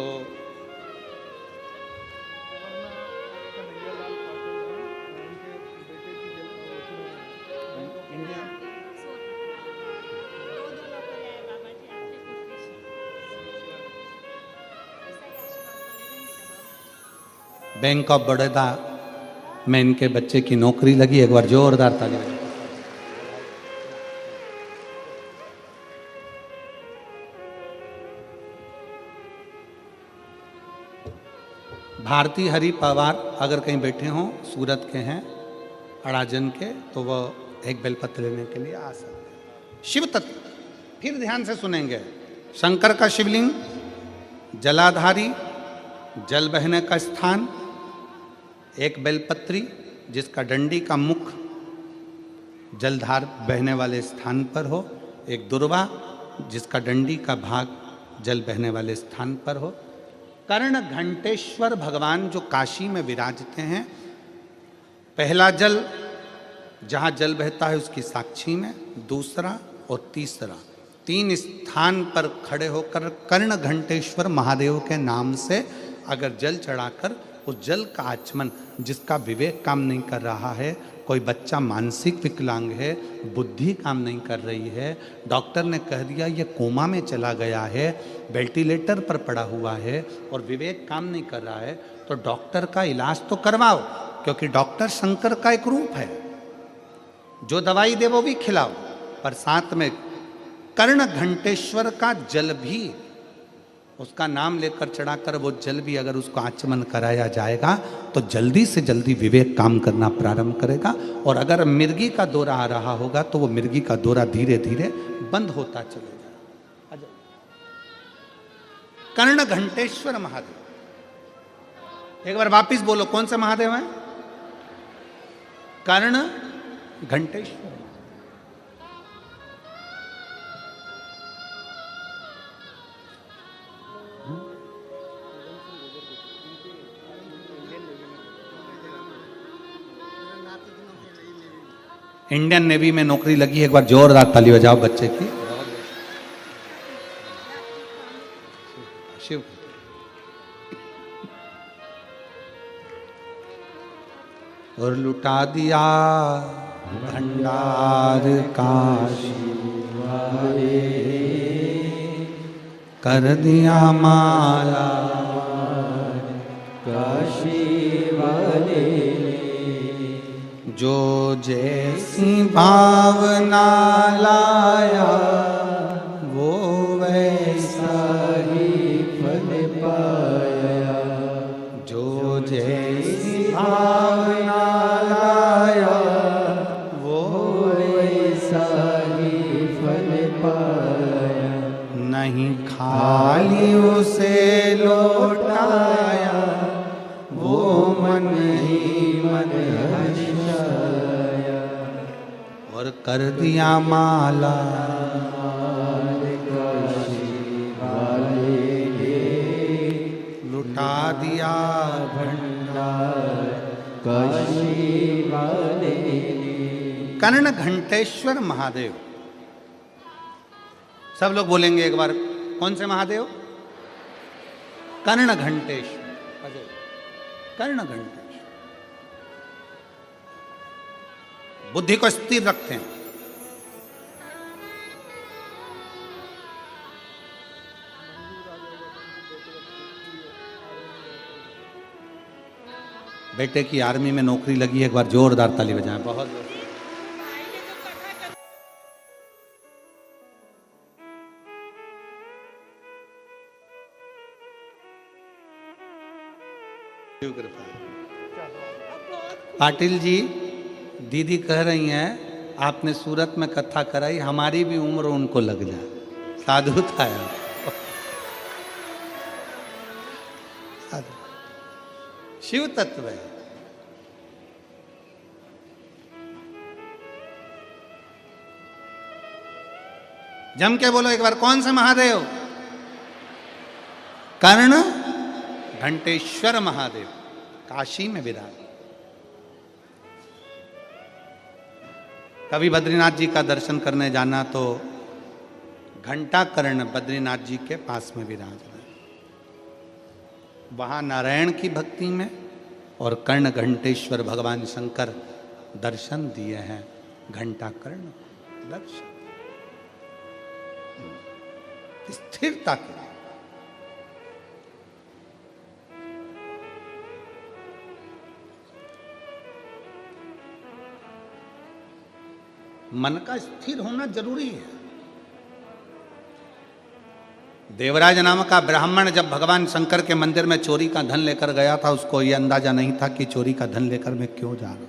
बैंक ऑफ बड़ौदा में इनके बच्चे की नौकरी लगी। एक बार जोरदार ताली बजाइए। भारती हरि पवार अगर कहीं बैठे हों, सूरत के हैं, अड़ाजन के, तो वह एक बेलपत्र लेने के लिए आ सकते हैं। शिव तत्व फिर ध्यान से सुनेंगे। शंकर का शिवलिंग, जलाधारी, जल बहने का स्थान, एक बेलपत्री जिसका डंडी का मुख जलधार बहने वाले स्थान पर हो, एक दुर्वा जिसका डंडी का भाग जल बहने वाले स्थान पर हो, कर्ण घंटेश्वर भगवान जो काशी में विराजते हैं, पहला जल जहाँ जल बहता है उसकी साक्षी में, दूसरा और तीसरा, 3 स्थान पर खड़े होकर कर्ण घंटेश्वर महादेव के नाम से अगर जल चढ़ाकर उस जल का आचमन, जिसका विवेक काम नहीं कर रहा है, कोई बच्चा मानसिक विकलांग है, बुद्धि काम नहीं कर रही है, डॉक्टर ने कह दिया ये कोमा में चला गया है, वेंटिलेटर पर पड़ा हुआ है और विवेक काम नहीं कर रहा है, तो डॉक्टर का इलाज तो करवाओ, क्योंकि डॉक्टर शंकर का एक रूप है। जो दवाई दे वो भी खिलाओ, पर साथ में कर्ण घंटेश्वर का जल भी, उसका नाम लेकर चढ़ाकर वो जल भी अगर उसको आचमन कराया जाएगा तो जल्दी से जल्दी विवेक काम करना प्रारंभ करेगा। और अगर मिर्गी का दौरा आ रहा होगा तो वो मिर्गी का दौरा धीरे धीरे बंद होता चलेगा। कर्ण घंटेश्वर महादेव, एक बार वापिस बोलो, कौन से महादेव हैं? कर्ण घंटेश्वर। इंडियन नेवी में नौकरी लगी है, एक बार जोरदार ताली बजाओ बच्चे की। शिव और लुटा दिया भंडार काशी वाले, कर दिया माला काशी वाले, जो जैसी भावना लाया वो वैसा ही फल पाया, जो जैसी भावना लाया वो वैसा ही फल पाया, नहीं खाली उसे लौटाया वो मन ही मन हर्षाया, और कर दिया माला काशी वाले, लुटा दिया भंडार काशी वाले। कर्ण घंटेश्वर महादेव, सब लोग बोलेंगे एक बार, कौन से महादेव? कर्ण घंटेश्वर। कर्ण घंटेश्वर बुद्धि को स्थिर रखते हैं। बेटे की आर्मी में नौकरी लगी है, एक बार जोरदार ताली बजाएं। बहुत कृपा। पाटिल जी, दीदी कह रही हैं आपने सूरत में कथा कराई, हमारी भी उम्र उनको लग जाए। साधु था यार, साधु। शिव तत्व है। जम के बोलो एक बार, कौन से महादेव? कर्ण घंटेश्वर महादेव, काशी में विराज। कभी बद्रीनाथ जी का दर्शन करने जाना तो घंटा कर्ण बद्रीनाथ जी के पास में विराज रहे, वहां नारायण की भक्ति में, और कर्ण घंटेश्वर भगवान शंकर दर्शन दिए हैं। घंटा कर्ण दर्शन स्थिरता के लिए। मन का स्थिर होना जरूरी है। देवराज नाम का ब्राह्मण जब भगवान शंकर के मंदिर में चोरी का धन लेकर गया था, उसको यह अंदाजा नहीं था कि चोरी का धन लेकर मैं क्यों जा रहा हूं,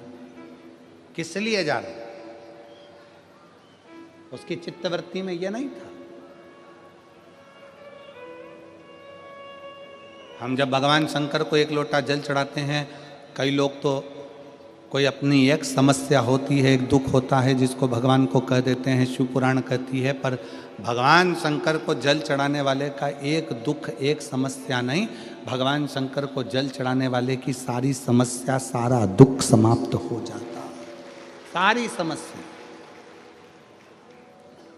किस लिए जा रहा हूं। उसकी चित्तवृत्ति में यह नहीं था। हम जब भगवान शंकर को एक लोटा जल चढ़ाते हैं, कई लोग तो कोई अपनी एक समस्या होती है, एक दुख होता है, जिसको भगवान को कह देते हैं, शिव पुराण कहती है, पर भगवान शंकर को जल चढ़ाने वाले का एक दुख, एक समस्या नहीं, भगवान शंकर को जल चढ़ाने वाले की सारी समस्या, सारा दुख समाप्त हो जाता, सारी समस्या।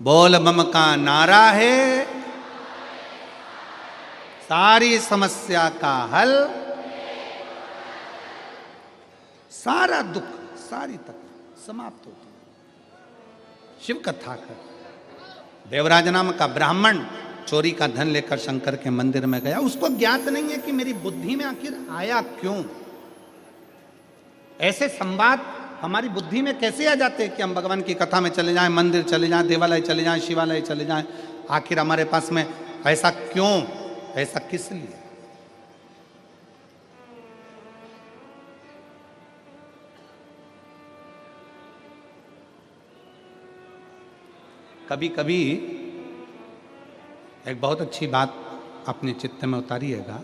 बोल बम का नारा है, सारी समस्या का हल, सारा दुख, सारी तकलीफ समाप्त होती है। शिव कथा कर देवराज नाम का ब्राह्मण चोरी का धन लेकर शंकर के मंदिर में गया। उसको ज्ञात नहीं है कि मेरी बुद्धि में आखिर आया क्यों। ऐसे संवाद हमारी बुद्धि में कैसे आ जाते हैं कि हम भगवान की कथा में चले जाएं, मंदिर चले जाएं, देवालय चले जाएं, शिवालय चले जाएं। आखिर हमारे पास में ऐसा क्यों, ऐसा किस लिए। कभी कभी एक बहुत अच्छी बात अपने चित्त में उतारिएगा।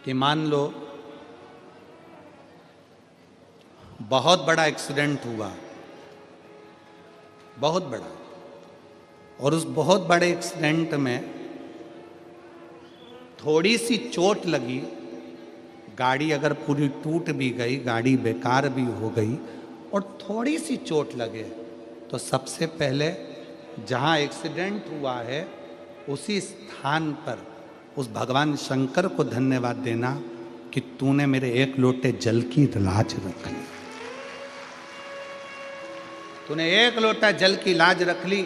कि मान लो बहुत बड़ा एक्सीडेंट हुआ, बहुत बड़ा, और उस बहुत बड़े एक्सीडेंट में थोड़ी सी चोट लगी, गाड़ी अगर पूरी टूट भी गई, गाड़ी बेकार भी हो गई, और थोड़ी सी चोट लगे, तो सबसे पहले जहाँ एक्सीडेंट हुआ है उसी स्थान पर उस भगवान शंकर को धन्यवाद देना कि तूने मेरे एक लोटे जल की लाज रख ली। तूने एक लोटा जल की लाज रख ली।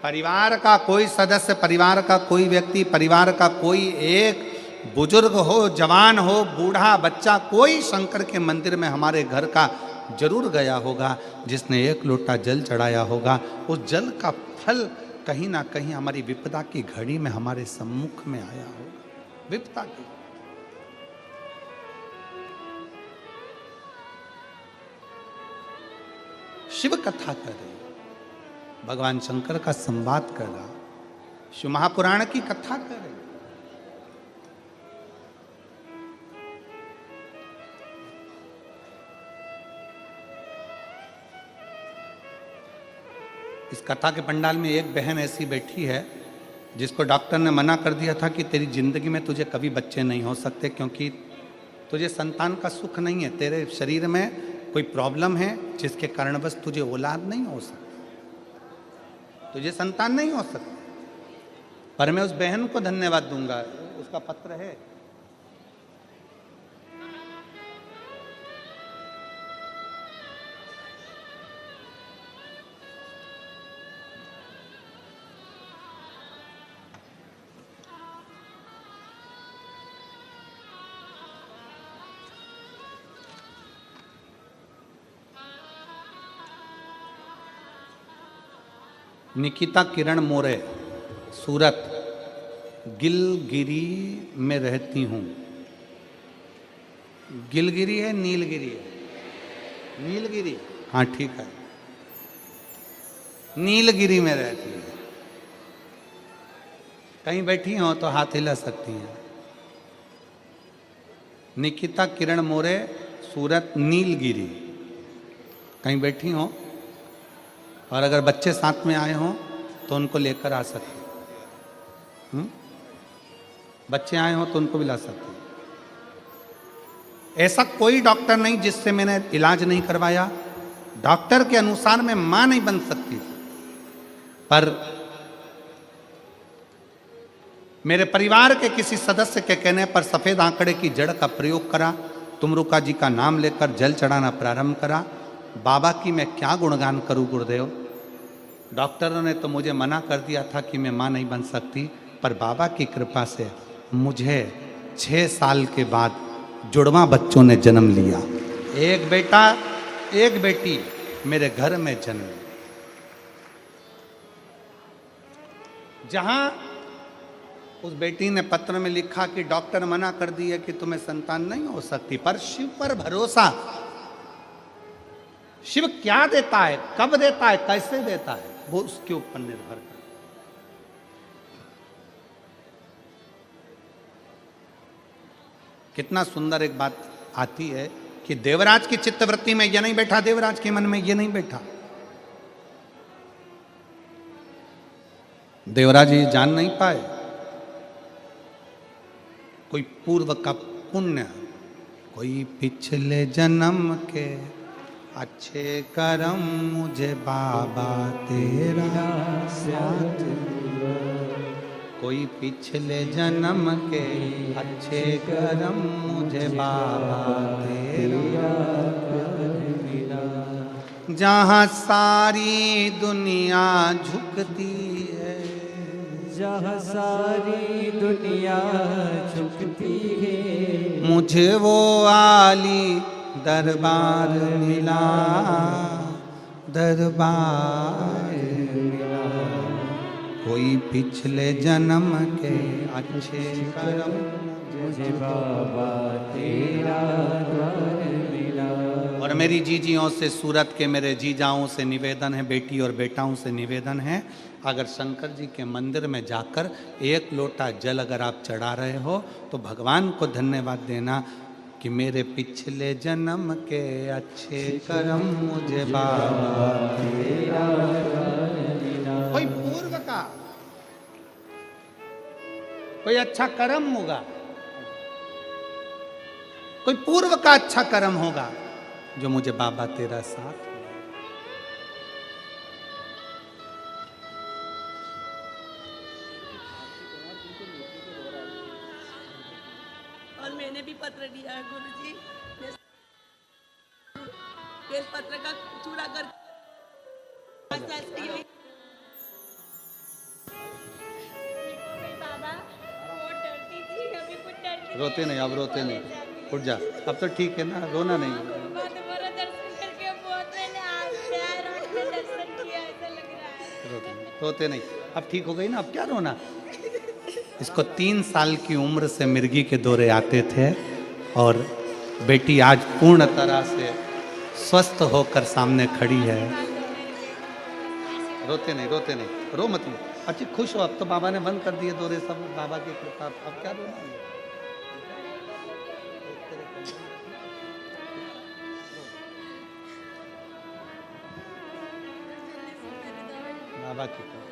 परिवार का कोई सदस्य, परिवार का कोई व्यक्ति, परिवार का कोई एक बुजुर्ग हो, जवान हो, बूढ़ा, बच्चा, कोई शंकर के मंदिर में हमारे घर का जरूर गया होगा, जिसने एक लोटा जल चढ़ाया होगा। उस जल का फल कहीं ना कहीं हमारी विपदा की घड़ी में हमारे सम्मुख में आया होगा। विपदा की शिव कथा कर रही, भगवान शंकर का संवाद कर रहा, शिव महापुराण की कथा कर रही। इस कथा के पंडाल में एक बहन ऐसी बैठी है जिसको डॉक्टर ने मना कर दिया था कि तेरी जिंदगी में तुझे कभी बच्चे नहीं हो सकते, क्योंकि तुझे संतान का सुख नहीं है, तेरे शरीर में कोई प्रॉब्लम है जिसके कारण बस तुझे औलाद नहीं हो सकती, तुझे संतान नहीं हो सकती। पर मैं उस बहन को धन्यवाद दूंगा, उसका पत्र है। निकिता किरण मोरे, सूरत, गिलगिरी में रहती हूँ। गिलगिरी है नीलगिरी है? नीलगिरी, हाँ ठीक है। नीलगिरी में रहती है। कहीं बैठी हो तो हाथ हिला सकती हैं। निकिता किरण मोरे, सूरत, नीलगिरी। कहीं बैठी हो और अगर बच्चे साथ में आए हों तो उनको लेकर आ सकते हैं। बच्चे आए हों तो उनको भी ला सकते हैं। ऐसा कोई डॉक्टर नहीं जिससे मैंने इलाज नहीं करवाया। डॉक्टर के अनुसार मैं मां नहीं बन सकती, पर मेरे परिवार के किसी सदस्य के कहने पर सफेद आंकड़े की जड़ का प्रयोग करा, तुमरुका जी का नाम लेकर जल चढ़ाना प्रारंभ करा। बाबा की मैं क्या गुणगान करूं गुरुदेव। डॉक्टरों ने तो मुझे मना कर दिया था कि मैं मां नहीं बन सकती, पर बाबा की कृपा से मुझे 6 साल के बाद जुड़वा बच्चों ने जन्म लिया। एक बेटा एक बेटी मेरे घर में जन्म। जहां उस बेटी ने पत्र में लिखा कि डॉक्टर मना कर दिए कि तुम्हें संतान नहीं हो सकती, पर शिव पर भरोसा। शिव क्या देता है, कब देता है, कैसे देता है, वो उसके ऊपर निर्भर करता है। कितना सुंदर एक बात आती है कि देवराज की चित्तवृत्ति में यह नहीं बैठा, देवराज के मन में यह नहीं बैठा। देवराज ये जान नहीं पाए कोई पूर्व का पुण्य, कोई पिछले जन्म के अच्छे कर्म मुझे बाबा तेरा साथ, कोई पिछले जन्म के अच्छे कर्म मुझे बाबा तेरा। जहाँ सारी दुनिया झुकती है, जहाँ सारी दुनिया झुकती है, मुझे वो आली दरबार मिला, दरबार मिला। कोई पिछले जन्म के अच्छे कर्म मुझे बाबा तेरा द्वार मिला। और मेरी जीजियों से, सूरत के मेरे जीजाओं से निवेदन है, बेटी और बेटाओं से निवेदन है, अगर शंकर जी के मंदिर में जाकर 1 लोटा जल अगर आप चढ़ा रहे हो तो भगवान को धन्यवाद देना कि मेरे पिछले जन्म के अच्छे कर्म मुझे बाबा तेरा। कोई पूर्व का कोई अच्छा कर्म होगा, कोई पूर्व का अच्छा कर्म होगा जो मुझे बाबा तेरा साथ। और मैंने भी पत्र दिया है गुरुजी, बेल पत्र का चूड़ा कर बाबा बहुत डरती थी, अभी कुछ डरती रोते नहीं, अब रोते नहीं, उठ जा, अब तो ठीक है ना, रोना नहीं। तुम्हारा दर्शन करके बहुत मैंने प्यार और दर्शन किया, ऐसा लग रहा है। रोते नहीं, अब ठीक हो गई ना, अब क्या रोना। इसको 3 साल की उम्र से मिर्गी के दौरे आते थे और बेटी आज पूर्ण तरह से स्वस्थ होकर सामने खड़ी है। रोते नहीं, रोते नहीं, रो मत लो। अच्छी खुश हो, अब तो बाबा ने बंद कर दिए दौरे सब, बाबा की कृपा, अब क्या रोना है। बाबा की कृपा।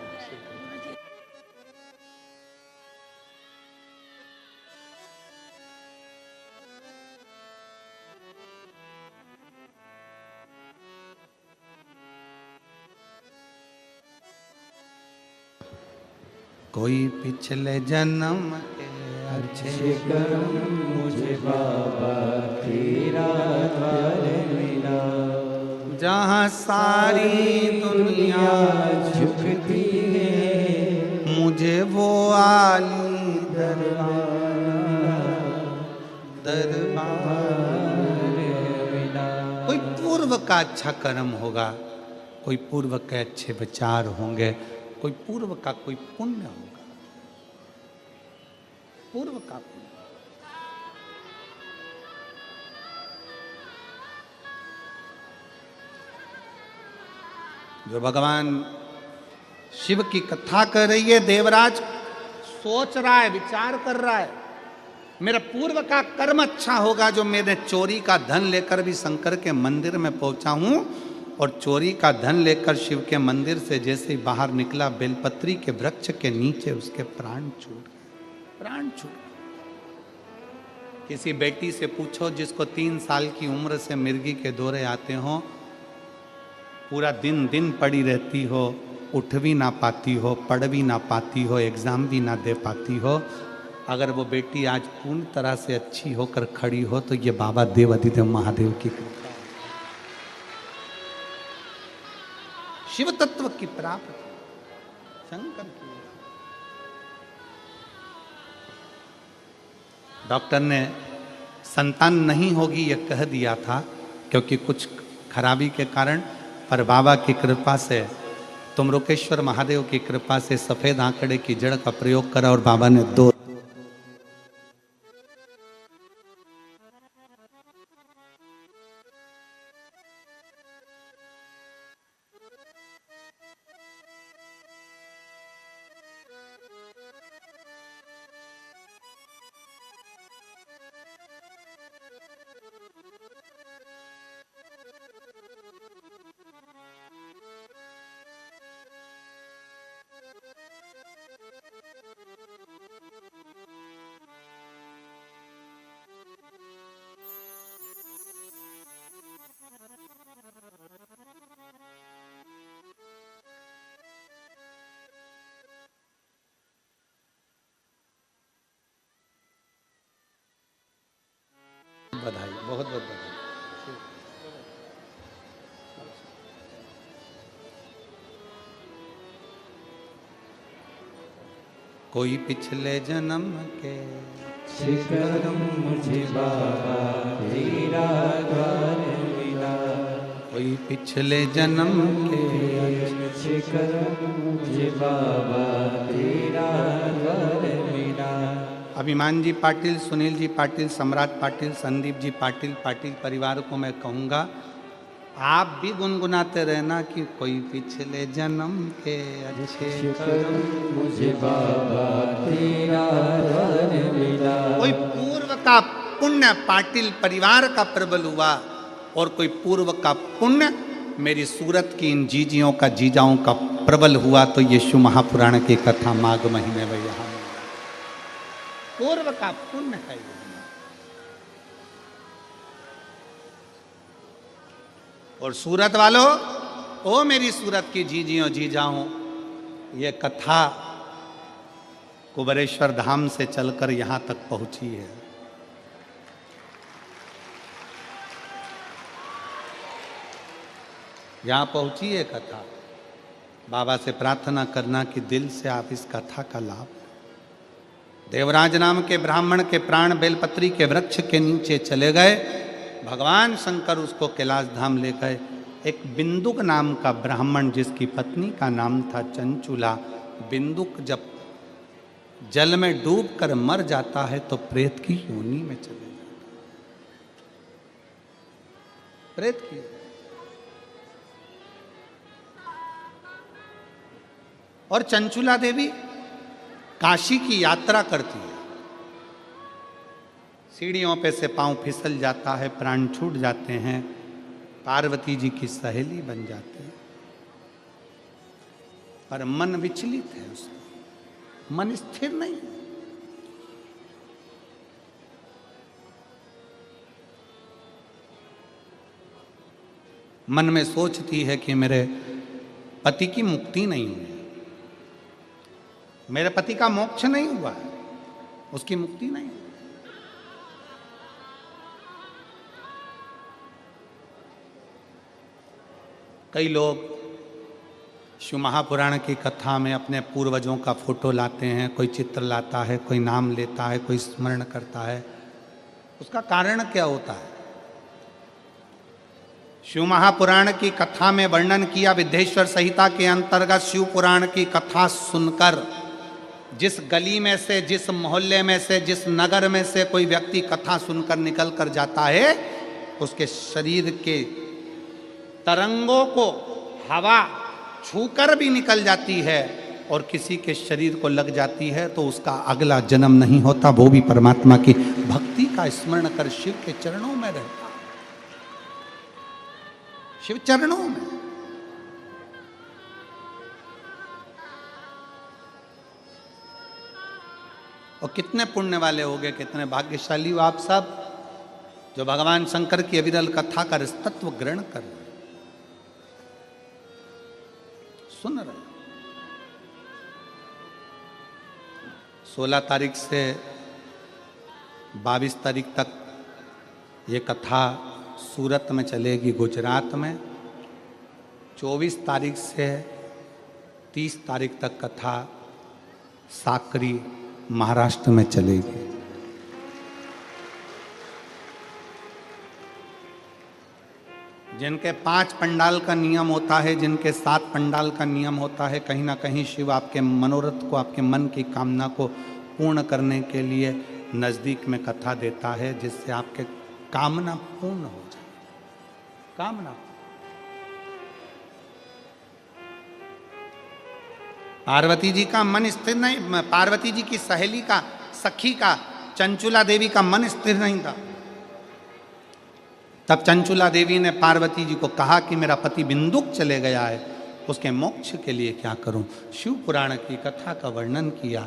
कोई पिछले जन्म के अच्छे कर्म मुझे बाबा तेरा द्वार मिला। जहाँ सारी दुनिया झुकती है, मुझे वो आली दरबार मिला। कोई पूर्व का अच्छा कर्म होगा कोई पूर्व के अच्छे विचार होंगे, कोई पूर्व का कोई पुण्य होगा, पूर्व का पुण्य। जो भगवान शिव की कथा कर रही है, देवराज सोच रहा है, विचार कर रहा है, मेरा पूर्व का कर्म अच्छा होगा जो मैंने चोरी का धन लेकर भी शंकर के मंदिर में पहुंचा हूं, और चोरी का धन लेकर शिव के मंदिर से जैसे ही बाहर निकला, बेलपत्री के वृक्ष के नीचे उसके प्राण छूट गए, प्राण छूट गए। किसी बेटी से पूछो जिसको 3 साल की उम्र से मिर्गी के दौरे आते हो, पूरा दिन दिन पड़ी रहती हो, उठ भी ना पाती हो, पढ़ भी ना पाती हो, एग्जाम भी ना दे पाती हो, अगर वो बेटी आज पूर्ण तरह से अच्छी होकर खड़ी हो तो ये बाबा देवाधिदेव महादेव की कृपा, शिव तत्व की प्राप्ति, शंकर की। डॉक्टर ने संतान नहीं होगी यह कह दिया था, क्योंकि कुछ खराबी के कारण, पर बाबा की कृपा से, तुम रुकेश्वर महादेव की कृपा से सफेद आंकड़े की जड़ का प्रयोग करा और बाबा ने 2 बधाई, बहुत बहुत बधाई। कोई पिछले जन्म के शिकरम मुझे बाबा तेरा द्वार मिला, कोई पिछले जन्म के शिकरम मुझे बाबा तेरा द्वार मिला। अभिमान जी पाटिल, सुनील जी पाटिल, सम्राट पाटिल, संदीप जी पाटिल, पाटिल परिवार को मैं कहूँगा, आप भी गुनगुनाते रहना कि कोई पिछले जन्म के अच्छे कर्म मुझे बाबा तेरा द्वार मिला। कोई पूर्व का पुण्य पाटिल परिवार का प्रबल हुआ, और कोई पूर्व का पुण्य मेरी सूरत की इन जीजियों का, जीजाओं का प्रबल हुआ, तो ये शिव महापुराण की कथा माघ महीने में यहाँ पूर्व का पुण्य है। और सूरत वालों, ओ मेरी सूरत की जीजियों जीजाओं, ये कथा कुबेरेश्वर धाम से चलकर यहां तक पहुंची है। यहां पहुंची है कथा। बाबा से प्रार्थना करना कि दिल से आप इस कथा का लाभ। देवराज नाम के ब्राह्मण के प्राण बेलपत्री के वृक्ष के नीचे चले गए, भगवान शंकर उसको कैलाश धाम ले गए। एक बिंदुक नाम का ब्राह्मण, जिसकी पत्नी का नाम था चंचुला, बिंदुक जब जल में डूबकर मर जाता है तो प्रेत की योनि में चले जाता है, प्रेत की। और चंचुला देवी काशी की यात्रा करती है, सीढ़ियों पे से पांव फिसल जाता है, प्राण छूट जाते हैं, पार्वती जी की सहेली बन जाते हैं, पर मन विचलित है, उसका मन स्थिर नहीं है। मन में सोचती है कि मेरे पति की मुक्ति नहीं हुई, मेरे पति का मोक्ष नहीं हुआ है, उसकी मुक्ति नहीं। कई लोग शिव महापुराण की कथा में अपने पूर्वजों का फोटो लाते हैं, कोई चित्र लाता है, कोई नाम लेता है, कोई स्मरण करता है। उसका कारण क्या होता है? शिव महापुराण की कथा में वर्णन किया, विद्येश्वर संहिता के अंतर्गत शिव पुराण की कथा सुनकर जिस गली में से, जिस मोहल्ले में से, जिस नगर में से कोई व्यक्ति कथा सुनकर निकल कर जाता है, उसके शरीर के तरंगों को हवा छूकर भी निकल जाती है और किसी के शरीर को लग जाती है तो उसका अगला जन्म नहीं होता, वो भी परमात्मा की भक्ति का स्मरण कर शिव के चरणों में रहता, शिव चरणों में। और कितने पुण्य वाले हो गए, कितने भाग्यशाली हो आप सब जो भगवान शंकर की अविरल कथा का तत्व ग्रहण कर रहे, सुन रहे। 16 तारीख से 22 तारीख तक ये कथा सूरत में चलेगी, गुजरात में। 24 तारीख से 30 तारीख तक कथा साकरी महाराष्ट्र में चलेगी। जिनके 5 पंडाल का नियम होता है, जिनके 7 पंडाल का नियम होता है, कहीं ना कहीं शिव आपके मनोरथ को, आपके मन की कामना को पूर्ण करने के लिए नज़दीक में कथा देता है, जिससे आपके कामना पूर्ण हो जाए। कामना पार्वती जी का मन स्थिर नहीं, पार्वती जी की सहेली का, सखी का, चंचुला देवी का मन स्थिर नहीं था। तब चंचुला देवी ने पार्वती जी को कहा कि मेरा पति बिंदुक चले गया है, उसके मोक्ष के लिए क्या करूं। शिव पुराण की कथा का वर्णन किया।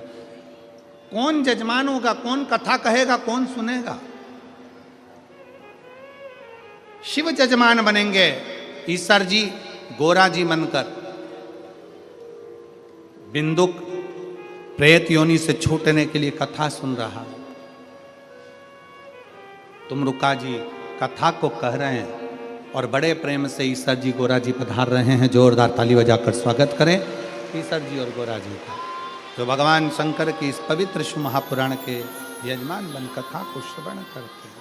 कौन जजमान होगा, कौन कथा कहेगा, कौन सुनेगा? शिव जजमान बनेंगे। ईश्वर जी गोरा जी बनकर बिंदुक प्रेत योनि से छूटने के लिए कथा सुन रहा है। तुम रुका जी कथा को कह रहे हैं और बड़े प्रेम से ईश्वर जी गोरा जी पधार रहे हैं। जोरदार ताली बजाकर स्वागत करें ईश्वर जी और गोरा जी का, जो भगवान शंकर की इस पवित्र शिव महापुराण के यजमान बन कथा को श्रवण करते हैं।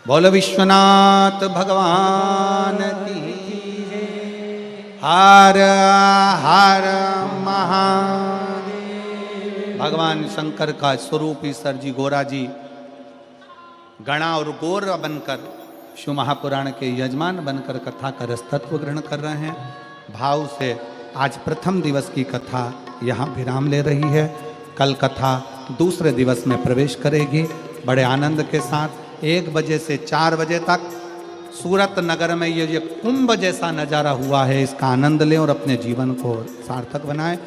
बोलो विश्वनाथ भगवान की। हर हर महादेव। भगवान शंकर का स्वरूप ईश्वर जी गोरा जी गणा और गौर बनकर शिव महापुराण के यजमान बनकर कथा का रसतत्व ग्रहण कर रहे हैं। भाव से आज प्रथम दिवस की कथा यहाँ विराम ले रही है। कल कथा दूसरे दिवस में प्रवेश करेगी बड़े आनंद के साथ। 1 बजे से 4 बजे तक सूरत नगर में ये कुंभ जैसा नज़ारा हुआ है, इसका आनंद लें और अपने जीवन को सार्थक बनाएं।